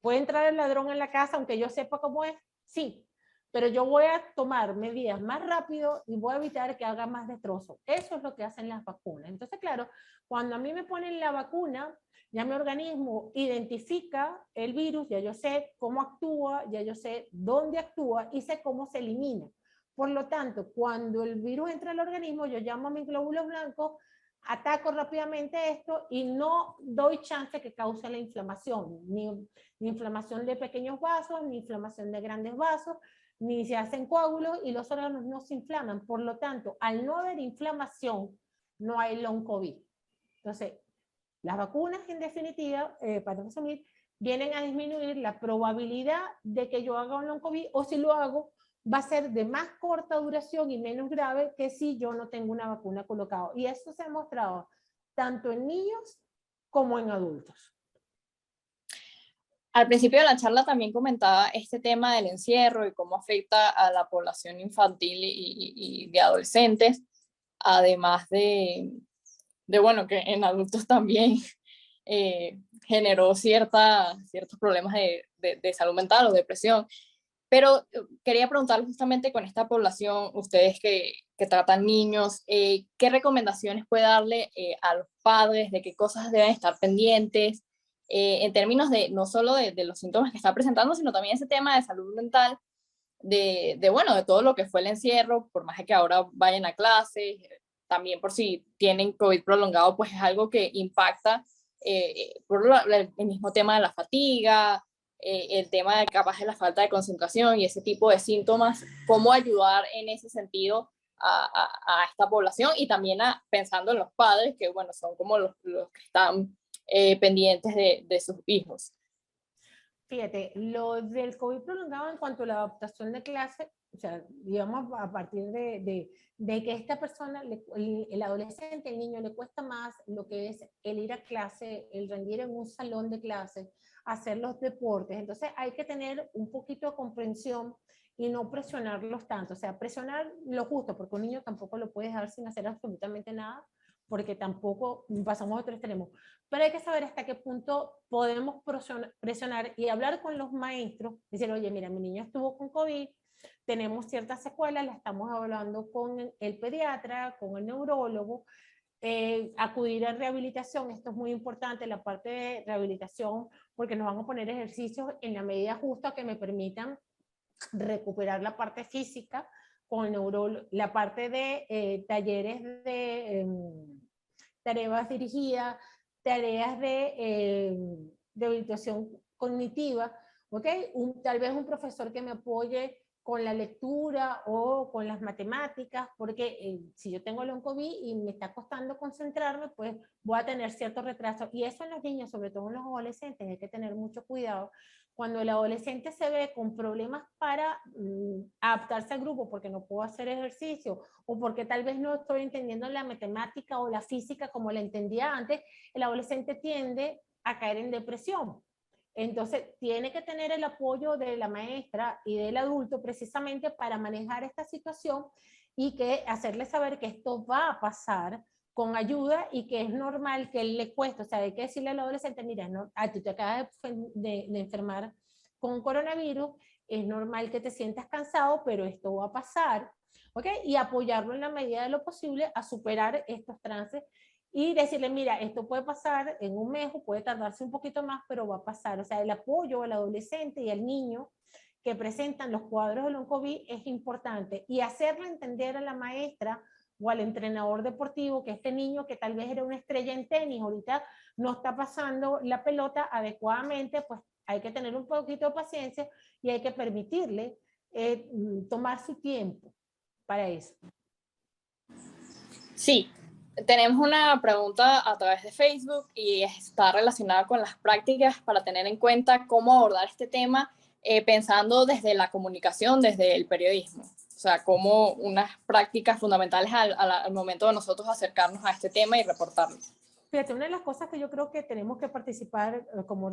¿Puede entrar el ladrón en la casa aunque yo sepa cómo es? Sí. Pero yo voy a tomar medidas más rápido y voy a evitar que haga más destrozo. Eso es lo que hacen las vacunas. Entonces, claro, cuando a mí me ponen la vacuna, ya mi organismo identifica el virus, ya yo sé cómo actúa, ya yo sé dónde actúa y sé cómo se elimina. Por lo tanto, cuando el virus entra al organismo, yo llamo a mis glóbulos blancos, ataco rápidamente esto y no doy chance que cause la inflamación, ni inflamación de pequeños vasos, ni inflamación de grandes vasos, ni se hacen coágulos y los órganos no se inflaman. Por lo tanto, al no haber inflamación, no hay long COVID. Entonces, las vacunas, en definitiva, para resumir, vienen a disminuir la probabilidad de que yo haga un long COVID, o si lo hago, va a ser de más corta duración y menos grave que si yo no tengo una vacuna colocada. Y eso se ha mostrado tanto en niños como en adultos. Al principio de la charla también comentaba este tema del encierro y cómo afecta a la población infantil y de adolescentes, además bueno, que en adultos también generó ciertos problemas de salud mental o depresión. Pero quería preguntarle justamente con esta población, ustedes que tratan niños, ¿qué recomendaciones puede darle a los padres de qué cosas deben estar pendientes en términos de no solo de los síntomas que está presentando, sino también ese tema de salud mental, bueno, de todo lo que fue el encierro, por más que ahora vayan a clases, también por si tienen COVID prolongado, pues es algo que impacta por el mismo tema de la fatiga, el tema de capaz de la falta de concentración y ese tipo de síntomas, cómo ayudar en ese sentido a esta población y también pensando en los padres, que bueno, son como los que están pendientes de sus hijos. Fíjate, lo del COVID prolongado en cuanto a la adaptación de clase, o sea, digamos, a partir de que esta persona, el adolescente, el niño, le cuesta más lo que es el ir a clase, el rendir en un salón de clase, hacer los deportes. Entonces hay que tener un poquito de comprensión y no presionarlos tanto. O sea, presionar lo justo, porque un niño tampoco lo puedes dejar sin hacer absolutamente nada, porque tampoco pasamos a otro extremo. Pero hay que saber hasta qué punto podemos presionar y hablar con los maestros, decir, oye, mira, mi niño estuvo con COVID, tenemos ciertas secuelas, las estamos evaluando con el pediatra, con el neurólogo, acudir a rehabilitación, esto es muy importante, la parte de rehabilitación, porque nos van a poner ejercicios en la medida justa que me permitan recuperar la parte física, con el neurólogo, la parte de talleres de tareas dirigidas, tareas de habilitación cognitiva, ¿ok? Tal vez un profesor que me apoye con la lectura o con las matemáticas, porque si yo tengo long COVID y me está costando concentrarme, pues voy a tener cierto retraso. Y eso en los niños, sobre todo en los adolescentes, hay que tener mucho cuidado. Cuando el adolescente se ve con problemas para adaptarse al grupo, porque no puedo hacer ejercicio, o porque tal vez no estoy entendiendo la matemática o la física como la entendía antes, el adolescente tiende a caer en depresión. Entonces, tiene que tener el apoyo de la maestra y del adulto precisamente para manejar esta situación y que hacerle saber que esto va a pasar con ayuda y que es normal que él le cueste. O sea, hay que decirle al adolescente, mira, no, tú te acabas de enfermar con coronavirus, es normal que te sientas cansado, pero esto va a pasar, ¿ok? Y apoyarlo en la medida de lo posible a superar estos trances y decirle, mira, esto puede pasar en un mes o puede tardarse un poquito más, pero va a pasar. O sea, el apoyo al adolescente y al niño que presentan los cuadros de long COVID es importante y hacerle entender a la maestra o al entrenador deportivo que este niño que tal vez era una estrella en tenis, ahorita no está pasando la pelota adecuadamente, pues hay que tener un poquito de paciencia y hay que permitirle tomar su tiempo para eso. Sí, tenemos una pregunta a través de Facebook y está relacionada con las prácticas para tener en cuenta cómo abordar este tema pensando desde la comunicación, desde el periodismo. O sea, como unas prácticas fundamentales al momento de nosotros acercarnos a este tema y reportarlo. Fíjate, una de las cosas que yo creo que tenemos que participar como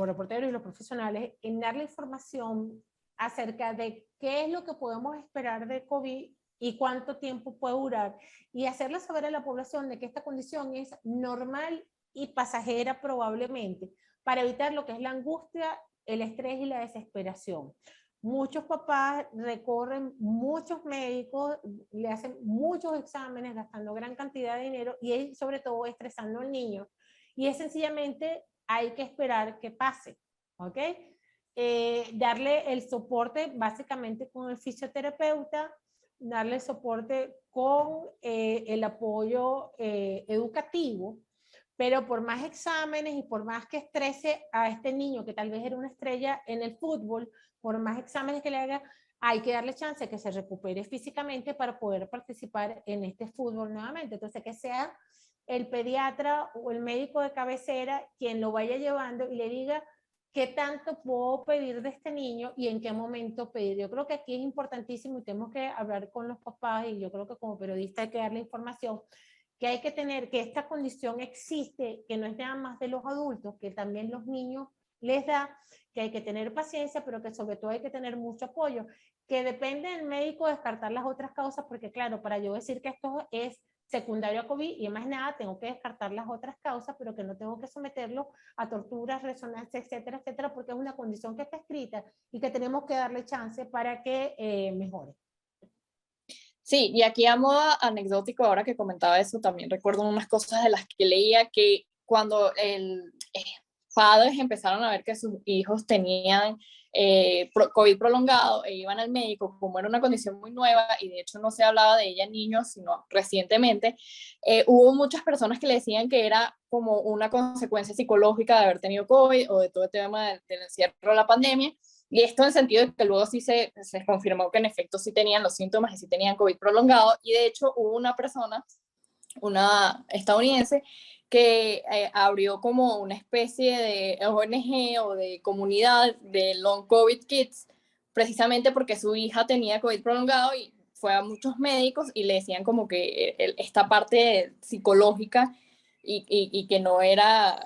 reporteros y los profesionales en darle información acerca de qué es lo que podemos esperar de COVID y cuánto tiempo puede durar y hacerle saber a la población de que esta condición es normal y pasajera probablemente para evitar lo que es la angustia, el estrés y la desesperación. Muchos papás recorren muchos médicos, le hacen muchos exámenes gastando gran cantidad de dinero y sobre todo estresando al niño. Y es sencillamente hay que esperar que pase, ¿ok? Darle el soporte básicamente con el fisioterapeuta, darle soporte con el apoyo educativo, pero por más exámenes y por más que estrese a este niño que tal vez era una estrella en el fútbol, por más exámenes que le haga, hay que darle chance que se recupere físicamente para poder participar en este fútbol nuevamente. Entonces, que sea el pediatra o el médico de cabecera quien lo vaya llevando y le diga qué tanto puedo pedir de este niño y en qué momento pedir. Yo creo que aquí es importantísimo y tenemos que hablar con los papás y yo creo que como periodista hay que darle información que hay que tener, que esta condición existe, que no es nada más de los adultos, que también los niños les da, que hay que tener paciencia, pero que sobre todo hay que tener mucho apoyo, que depende del médico descartar las otras causas, porque claro, para yo decir que esto es secundario a COVID y más nada, tengo que descartar las otras causas, pero que no tengo que someterlo a torturas, resonancia, etcétera, etcétera, porque es una condición que está escrita y que tenemos que darle chance para que mejore. Sí, y aquí a modo anecdótico, ahora que comentaba eso, también recuerdo unas cosas de las que leía que cuando padres empezaron a ver que sus hijos tenían COVID prolongado e iban al médico, como era una condición muy nueva y de hecho no se hablaba de ella en niños, sino recientemente, hubo muchas personas que le decían que era como una consecuencia psicológica de haber tenido COVID o de todo el tema del encierro de la pandemia. Y esto en el sentido de que luego sí se confirmó que en efecto sí tenían los síntomas y sí tenían COVID prolongado. Y de hecho hubo una persona, una estadounidense, que abrió como una especie de ONG o de comunidad de Long COVID Kids, precisamente porque su hija tenía COVID prolongado y fue a muchos médicos y le decían como que esta parte psicológica y que no era,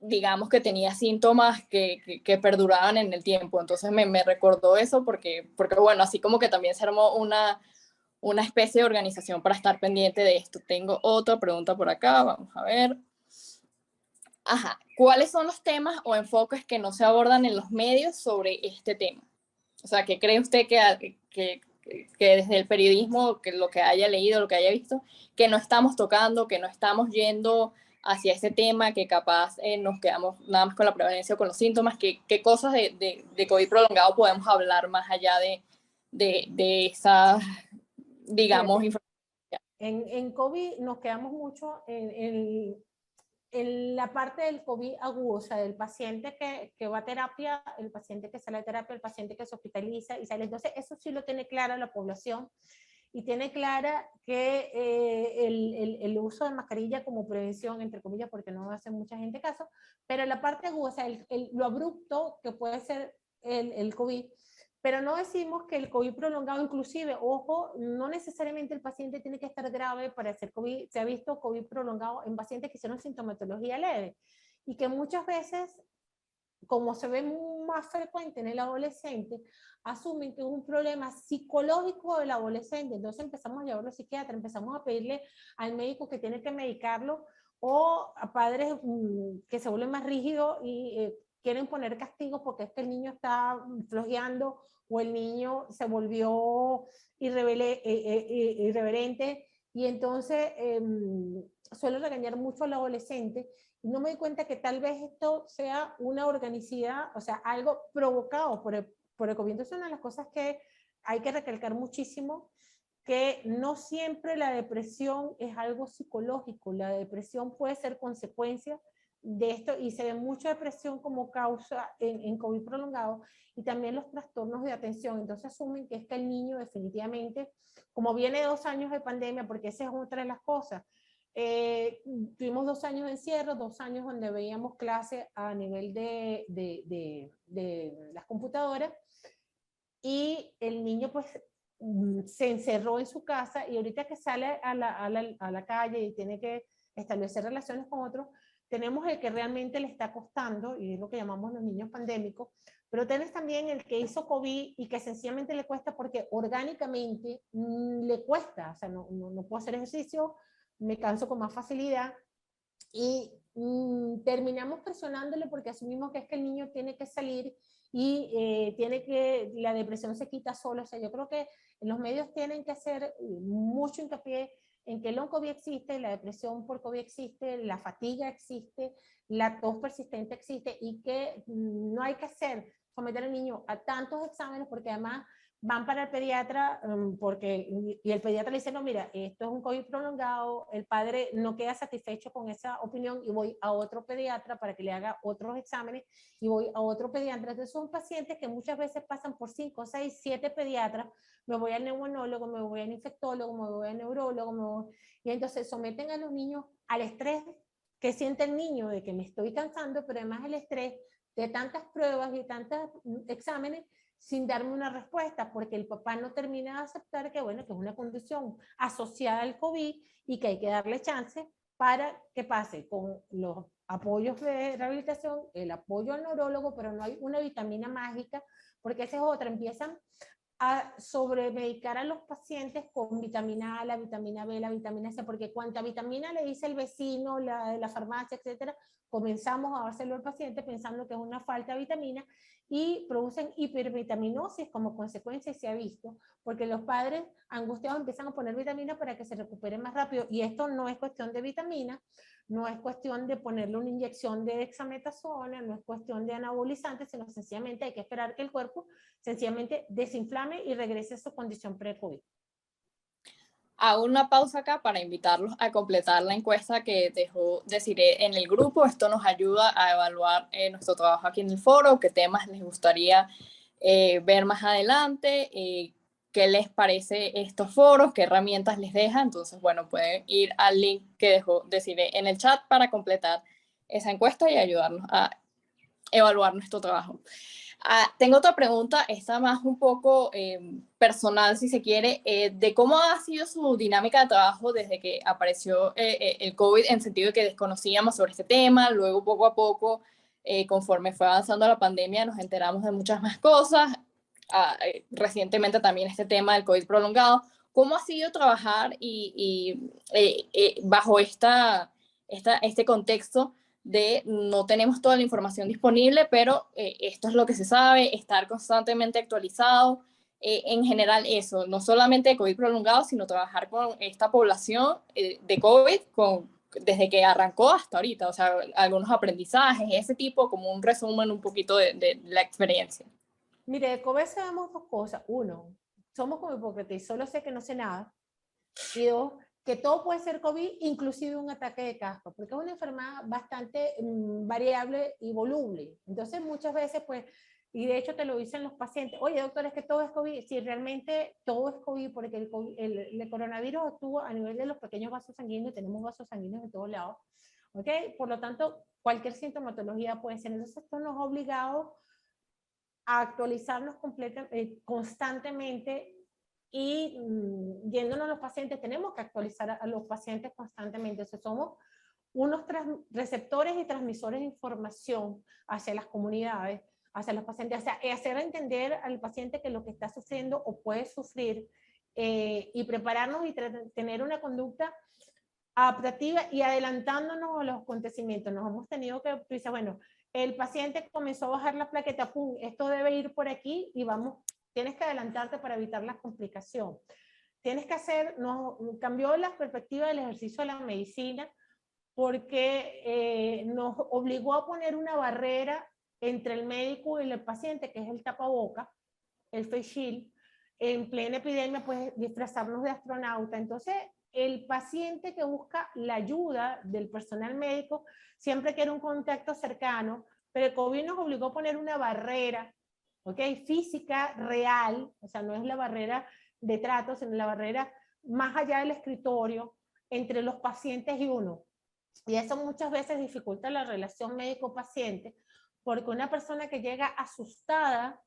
digamos, que tenía síntomas que perduraban en el tiempo. Entonces me recordó eso porque, bueno, así como que también se armó una especie de organización para estar pendiente de esto. Tengo otra pregunta por acá, vamos a ver. Ajá, ¿cuáles son los temas o enfoques que no se abordan en los medios sobre este tema? O sea, ¿qué cree usted que desde el periodismo, que lo que haya leído, lo que haya visto, que no estamos tocando, que no estamos yendo hacia ese tema, que capaz nos quedamos nada más con la prevalencia o con los síntomas? ¿Qué cosas de COVID prolongado podemos hablar más allá de esa, digamos, Fíjate, información? en COVID nos quedamos mucho en la parte del COVID agudo, o sea, del paciente que va a terapia, el paciente que sale de terapia, el paciente que se hospitaliza y sale. Entonces, eso sí lo tiene clara la población y tiene clara que el uso de mascarilla como prevención, entre comillas, porque no hace mucha gente caso, pero la parte aguda, o sea, lo abrupto que puede ser el COVID, pero no decimos que el COVID prolongado, inclusive, ojo, no necesariamente el paciente tiene que estar grave para hacer COVID. Se ha visto COVID prolongado en pacientes que hicieron sintomatología leve y que muchas veces, como se ve más frecuente en el adolescente, asumen que es un problema psicológico del adolescente. Entonces empezamos a llevarlo al psiquiatra, empezamos a pedirle al médico que tiene que medicarlo, o a padres que se vuelven más rígidos y quieren poner castigos porque es que el niño está flojeando o el niño se volvió irreverente, y entonces suelo regañar mucho al adolescente y no me doy cuenta que tal vez esto sea una organicidad, o sea, algo provocado por el COVID. Entonces, una de las cosas que hay que recalcar muchísimo, que no siempre la depresión es algo psicológico, la depresión puede ser consecuencia de esto y se ve mucha depresión como causa en COVID prolongado y también los trastornos de atención. Entonces asumen que es que el niño definitivamente, como viene 2 años de pandemia, porque esa es otra de las cosas, tuvimos 2 años de encierro, 2 años donde veíamos clases a nivel de las computadoras y el niño pues se encerró en su casa y ahorita que sale a la calle y tiene que establecer relaciones con otros, tenemos el que realmente le está costando y es lo que llamamos los niños pandémicos, pero tienes también el que hizo COVID y que sencillamente le cuesta porque orgánicamente le cuesta, o sea, no puedo hacer ejercicio, me canso con más facilidad y terminamos presionándole porque asumimos que es que el niño tiene que salir y la depresión se quita solo. O sea, yo creo que los medios tienen que hacer mucho hincapié en que el long COVID existe, la depresión por COVID existe, la fatiga existe, la tos persistente existe y que no hay que someter al niño a tantos exámenes porque además van para el pediatra y el pediatra le dice, no, mira, esto es un COVID prolongado, el padre no queda satisfecho con esa opinión y voy a otro pediatra para que le haga otros exámenes y voy a otro pediatra. Entonces son pacientes que muchas veces pasan por 5, 6, 7 pediatras, me voy al neumólogo, me voy al infectólogo, me voy al neurólogo, y entonces someten a los niños al estrés que siente el niño de que me estoy cansando, pero además el estrés de tantas pruebas y tantos exámenes sin darme una respuesta, porque el papá no termina de aceptar que, bueno, que es una condición asociada al COVID y que hay que darle chance para que pase con los apoyos de rehabilitación, el apoyo al neurólogo, pero no hay una vitamina mágica, porque esa es otra, empiezan a sobremedicar a los pacientes con vitamina A, la vitamina B, la vitamina C, porque cuanta vitamina le dice el vecino, la de la farmacia, etcétera, comenzamos a dárselo al paciente pensando que es una falta de vitamina y producen hipervitaminosis como consecuencia y se ha visto, porque los padres angustiados empiezan a poner vitamina para que se recupere más rápido y esto no es cuestión de vitamina, no es cuestión de ponerle una inyección de dexametasona, no es cuestión de anabolizantes, sino sencillamente hay que esperar que el cuerpo sencillamente desinflame y regrese a su condición pre-COVID. Hago una pausa acá para invitarlos a completar la encuesta que dejó Desiree en el grupo. Esto nos ayuda a evaluar nuestro trabajo aquí en el foro, qué temas les gustaría ver más adelante, qué les parece estos foros, qué herramientas les deja. Entonces, bueno, pueden ir al link que dejó Desiree en el chat para completar esa encuesta y ayudarnos a evaluar nuestro trabajo. Tengo otra pregunta, esta más un poco personal, si se quiere, de cómo ha sido su dinámica de trabajo desde que apareció el COVID, en sentido de que desconocíamos sobre este tema, luego poco a poco, conforme fue avanzando la pandemia, nos enteramos de muchas más cosas, recientemente también este tema del COVID prolongado. ¿Cómo ha sido trabajar bajo este contexto de no tenemos toda la información disponible, pero esto es lo que se sabe, estar constantemente actualizado. En general eso, no solamente de COVID prolongado, sino trabajar con esta población de COVID desde que arrancó hasta ahorita, o sea, algunos aprendizajes, ese tipo, como un resumen un poquito de la experiencia. Mire, de COVID sabemos dos cosas. Uno, somos como Hipócrates y solo sé que no sé nada. Y dos, que todo puede ser COVID, inclusive un ataque de casco, porque es una enfermedad bastante variable y voluble. Entonces, muchas veces, pues, y de hecho te lo dicen los pacientes, oye, doctor, es que todo es COVID. Sí, realmente todo es COVID, porque el coronavirus actúa a nivel de los pequeños vasos sanguíneos, tenemos vasos sanguíneos de todos lados, ¿ok? Por lo tanto, cualquier sintomatología puede ser. Entonces, esto nos ha obligado a actualizarnos constantemente y yéndonos a los pacientes, tenemos que actualizar a los pacientes constantemente. Entonces, somos unos receptores y transmisores de información hacia las comunidades, hacia los pacientes, o sea, hacer entender al paciente que lo que está sufriendo o puede sufrir y prepararnos y tener una conducta adaptativa y adelantándonos a los acontecimientos. Nos hemos tenido que decir, bueno, el paciente comenzó a bajar la plaqueta, pum, esto debe ir por aquí y vamos, tienes que adelantarte para evitar la complicación. Tienes que cambió la perspectiva del ejercicio de la medicina porque nos obligó a poner una barrera entre el médico y el paciente, que es el tapaboca, el face shield. En plena epidemia, pues disfrazarnos de astronauta. Entonces, el paciente que busca la ayuda del personal médico siempre quiere un contacto cercano, pero el COVID nos obligó a poner una barrera, ¿ok? Física, real, o sea, no es la barrera de trato, sino la barrera más allá del escritorio, entre los pacientes y uno. Y eso muchas veces dificulta la relación médico-paciente, porque una persona que llega asustada,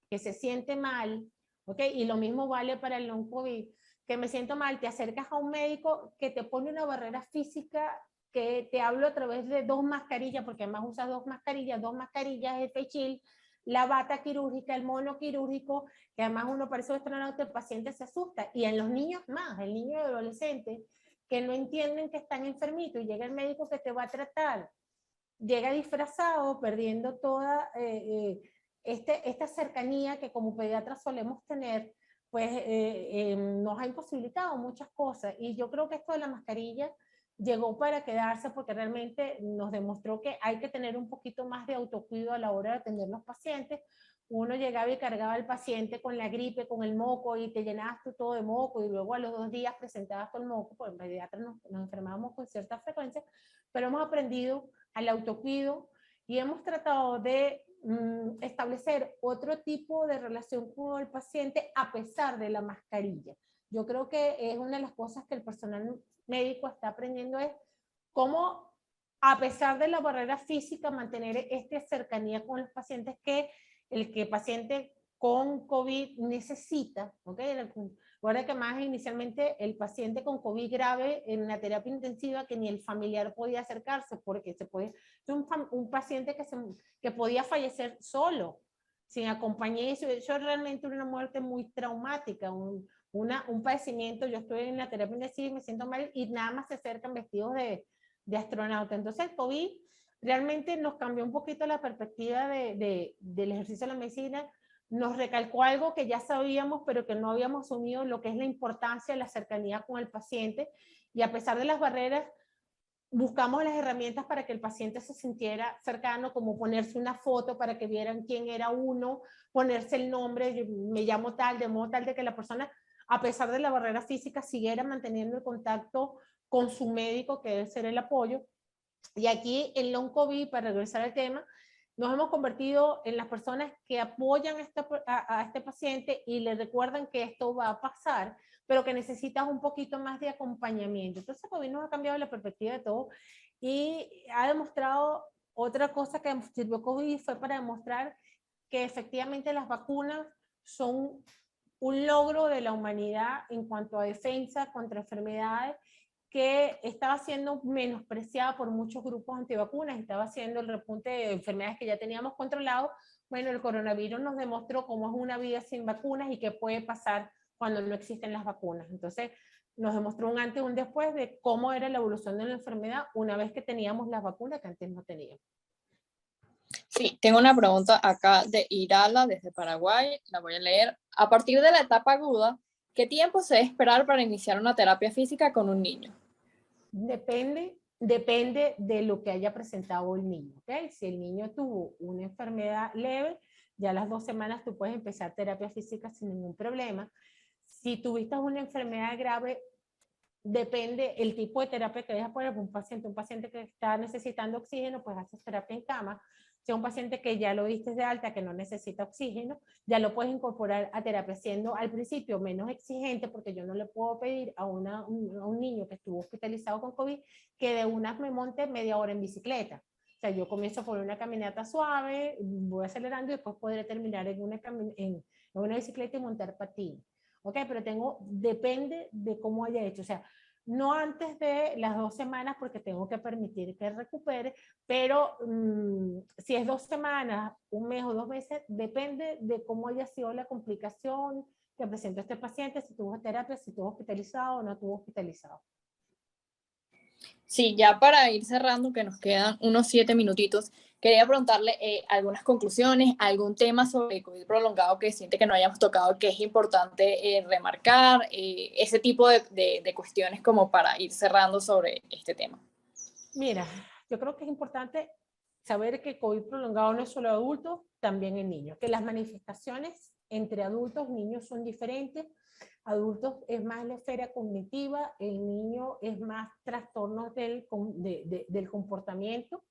que se siente mal, ¿ok? Y lo mismo vale para el long COVID, que me siento mal, te acercas a un médico que te pone una barrera física, que te hablo a través de 2 mascarillas, porque además usas 2 mascarillas, el face shield, la bata quirúrgica, el mono quirúrgico, que además uno parece un astronauta, el paciente se asusta. Y en los niños más, el niño y adolescente, que no entienden que están enfermitos y llega el médico que te va a tratar, llega disfrazado, perdiendo toda esta cercanía que como pediatras solemos tener, pues nos ha imposibilitado muchas cosas. Y yo creo que esto de la mascarilla llegó para quedarse porque realmente nos demostró que hay que tener un poquito más de autocuidado a la hora de atender los pacientes. Uno llegaba y cargaba al paciente con la gripe, con el moco, y te llenabas tú todo de moco, y luego a los 2 días presentabas con el moco, porque en pediatras nos enfermábamos con cierta frecuencia, pero hemos aprendido al autocuido y hemos tratado de establecer otro tipo de relación con el paciente a pesar de la mascarilla. Yo creo que es una de las cosas que el personal médico está aprendiendo, es cómo, a pesar de la barrera física, mantener esta cercanía con los pacientes que el paciente con COVID necesita, ¿ok? Recuerda que más inicialmente el paciente con COVID grave en la terapia intensiva, que ni el familiar podía acercarse porque un paciente que podía fallecer solo, sin acompañar. Eso realmente una muerte muy traumática, un padecimiento. Yo estoy en la terapia intensiva y me siento mal y nada más se acercan vestidos de astronauta. Entonces el COVID realmente nos cambió un poquito la perspectiva del ejercicio de la medicina, nos recalcó algo que ya sabíamos, pero que no habíamos asumido, lo que es la importancia de la cercanía con el paciente, y a pesar de las barreras, buscamos las herramientas para que el paciente se sintiera cercano, como ponerse una foto para que vieran quién era uno, ponerse el nombre, me llamo tal, de modo tal de que la persona, a pesar de la barrera física, siguiera manteniendo el contacto con su médico, que debe ser el apoyo. Y aquí en long COVID, para regresar al tema, nos hemos convertido en las personas que apoyan a este paciente y le recuerdan que esto va a pasar, pero que necesitas un poquito más de acompañamiento. Entonces, COVID nos ha cambiado la perspectiva de todo y ha demostrado otra cosa que sirvió COVID, fue para demostrar que efectivamente las vacunas son un logro de la humanidad en cuanto a defensa contra enfermedades que estaba siendo menospreciada por muchos grupos antivacunas, estaba haciendo el repunte de enfermedades que ya teníamos controlado. Bueno, el coronavirus nos demostró cómo es una vida sin vacunas y qué puede pasar cuando no existen las vacunas. Entonces, nos demostró un antes y un después de cómo era la evolución de la enfermedad una vez que teníamos las vacunas que antes no teníamos. Sí, tengo una pregunta acá de Irala desde Paraguay, la voy a leer. A partir de la etapa aguda, ¿qué tiempo se debe esperar para iniciar una terapia física con un niño? Depende de lo que haya presentado el niño, ¿ok? Si el niño tuvo una enfermedad leve, ya a las 2 semanas tú puedes empezar terapia física sin ningún problema. Si tuviste una enfermedad grave, depende el tipo de terapia que vayas a poner. Un paciente que está necesitando oxígeno, pues haces terapia en cama. Si es un paciente que ya lo diste de alta, que no necesita oxígeno, ya lo puedes incorporar a terapia, siendo al principio menos exigente, porque yo no le puedo pedir a un niño que estuvo hospitalizado con COVID que de unas me monte media hora en bicicleta. O sea, yo comienzo por una caminata suave, voy acelerando y después podré terminar en una bicicleta y montar patín. ¿Ok? Pero depende de cómo haya hecho. O sea, no antes de las 2 semanas porque tengo que permitir que recupere, pero si es 2 semanas, un mes o 2 meses, depende de cómo haya sido la complicación que presentó este paciente, si tuvo terapia, si estuvo hospitalizado o no estuvo hospitalizado. Sí, ya para ir cerrando, que nos quedan unos 7 minutitos, quería preguntarle algunas conclusiones, algún tema sobre el COVID prolongado que siente que no hayamos tocado, que es importante remarcar, ese tipo de cuestiones como para ir cerrando sobre este tema. Mira, yo creo que es importante saber que el COVID prolongado no es solo adultos, también en niños, que las manifestaciones entre adultos y niños son diferentes. Adultos es más la esfera cognitiva, el niño es más trastornos del comportamiento,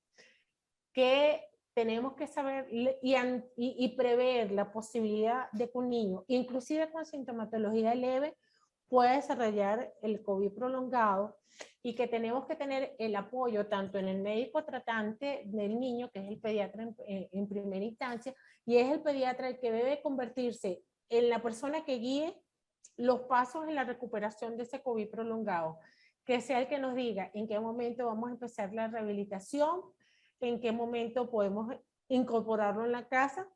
que tenemos que saber y prever la posibilidad de que un niño, inclusive con sintomatología leve, pueda desarrollar el COVID prolongado, y que tenemos que tener el apoyo tanto en el médico tratante del niño, que es el pediatra en primera instancia, y es el pediatra el que debe convertirse en la persona que guíe los pasos en la recuperación de ese COVID prolongado, que sea el que nos diga en qué momento vamos a empezar la rehabilitación, en qué momento podemos incorporarlo en la casa,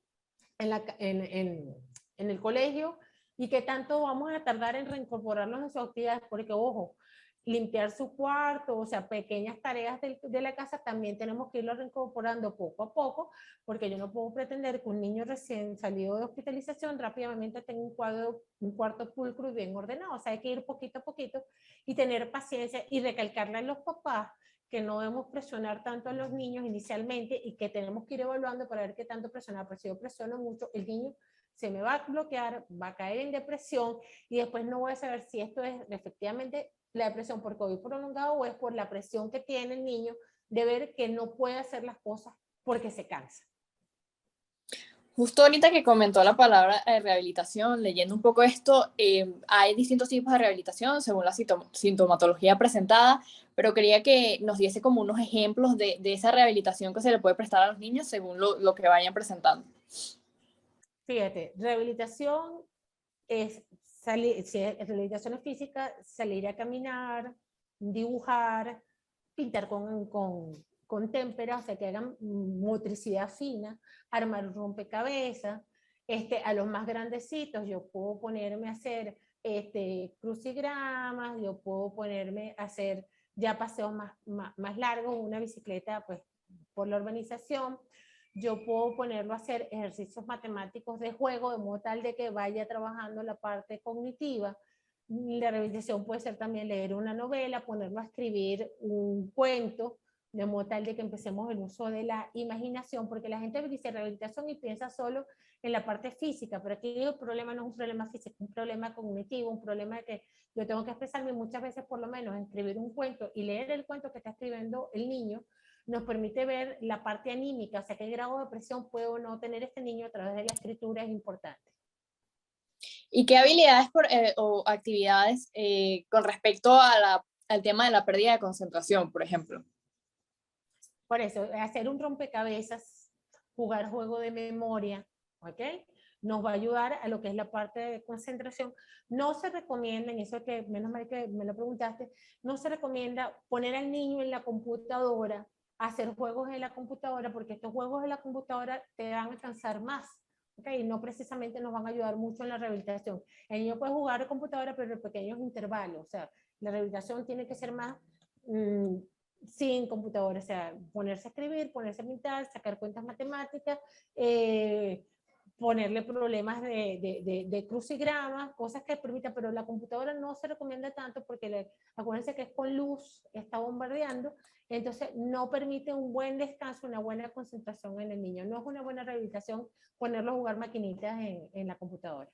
en el colegio, y qué tanto vamos a tardar en reincorporarlo en sus actividades, porque ojo, limpiar su cuarto, o sea, pequeñas tareas de la casa también tenemos que irlo reincorporando poco a poco, porque yo no puedo pretender que un niño recién salido de hospitalización rápidamente tenga un cuarto pulcro y bien ordenado. O sea, hay que ir poquito a poquito y tener paciencia y recalcarle a los papás que no debemos presionar tanto a los niños inicialmente y que tenemos que ir evaluando para ver qué tanto presionar. Pero si yo presiono mucho, el niño se me va a bloquear, va a caer en depresión, y después no voy a saber si esto es efectivamente la depresión por COVID prolongado o es por la presión que tiene el niño de ver que no puede hacer las cosas porque se cansa. Justo ahorita que comentó la palabra rehabilitación, leyendo un poco esto, hay distintos tipos de rehabilitación según la sintomatología presentada, pero quería que nos diese como unos ejemplos de esa rehabilitación que se le puede prestar a los niños según lo que vayan presentando. Fíjate, rehabilitación es salir, si es rehabilitación física, salir a caminar, dibujar, pintar con témpera, o sea, que hagan motricidad fina, armar un rompecabezas. A los más grandecitos yo puedo ponerme a hacer crucigramas, yo puedo ponerme a hacer ya paseos más largos, una bicicleta pues por la urbanización. Yo puedo ponerlo a hacer ejercicios matemáticos de juego, de modo tal de que vaya trabajando la parte cognitiva. La rehabilitación puede ser también leer una novela, ponerlo a escribir un cuento, de modo tal de que empecemos el uso de la imaginación, porque la gente dice rehabilitación y piensa solo en la parte física, pero aquí el problema no es un problema físico, es un problema cognitivo, un problema de que yo tengo que expresarme muchas veces, por lo menos, escribir un cuento y leer el cuento que está escribiendo el niño, nos permite ver la parte anímica, o sea, qué grado de presión puede o no tener este niño a través de la escritura es importante. ¿Y qué habilidades o actividades con respecto al tema de la pérdida de concentración, por ejemplo? Por eso, hacer un rompecabezas, jugar juego de memoria, ¿ok? Nos va a ayudar a lo que es la parte de concentración. No se recomienda, en eso que menos mal que me lo preguntaste, no se recomienda poner al niño en la computadora, hacer juegos en la computadora, porque estos juegos en la computadora te van a cansar más. Okay, no precisamente nos van a ayudar mucho en la rehabilitación. El niño puede jugar en computadora, pero en pequeños intervalos. O sea, La rehabilitación tiene que ser más sin computadora, o sea, ponerse a escribir, ponerse a pintar, sacar cuentas matemáticas, ponerle problemas de crucigramas, cosas que permitan, pero la computadora no se recomienda tanto porque acuérdense que es con luz, está bombardeando, entonces no permite un buen descanso, una buena concentración en el niño. No es una buena rehabilitación ponerlo a jugar maquinitas en la computadora.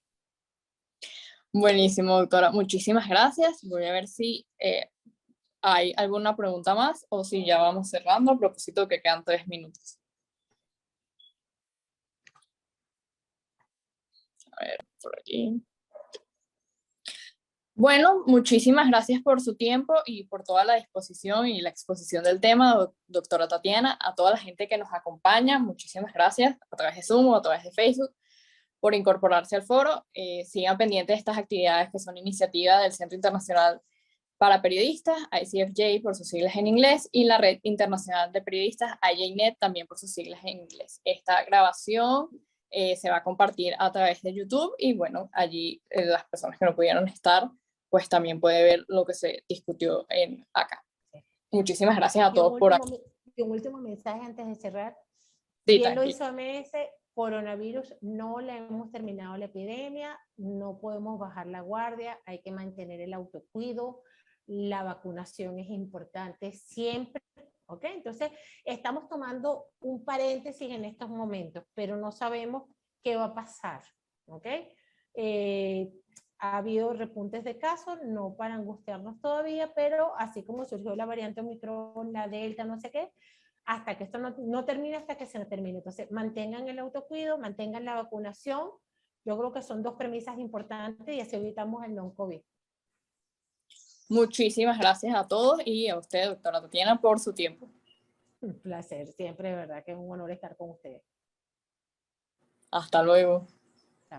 Buenísimo, doctora. Muchísimas gracias. Voy a ver si hay alguna pregunta más o si ya vamos cerrando a propósito que quedan 3 minutos. A ver, por aquí. Bueno, muchísimas gracias por su tiempo y por toda la disposición y la exposición del tema, doctora Tatiana. A toda la gente que nos acompaña, muchísimas gracias a través de Zoom o a través de Facebook por incorporarse al foro. Sigan pendientes de estas actividades que son iniciativas del Centro Internacional para Periodistas, ICFJ por sus siglas en inglés, y la Red Internacional de Periodistas, IJNet, también por sus siglas en inglés. Esta grabación se va a compartir a través de YouTube y bueno, allí las personas que no pudieron estar, pues también puede ver lo que se discutió acá. Muchísimas gracias a todos por aquí. Y un último mensaje antes de cerrar. Sí, Bien lo hizo AMS, coronavirus, no le hemos terminado la epidemia, no podemos bajar la guardia, hay que mantener el autocuido, la vacunación es importante siempre, ¿ok? Entonces, estamos tomando un paréntesis en estos momentos, pero no sabemos qué va a pasar, ¿ok? Ha habido repuntes de casos, no para angustiarnos todavía, pero así como surgió la variante Omicron, la Delta, no sé qué, hasta que esto no termine, hasta que se termine. Entonces, mantengan el autocuido, mantengan la vacunación. Yo creo que son 2 premisas importantes y así evitamos el non-COVID. Muchísimas gracias a todos y a usted, doctora Tatiana, por su tiempo. Un placer, siempre, de verdad que es un honor estar con ustedes. Hasta luego.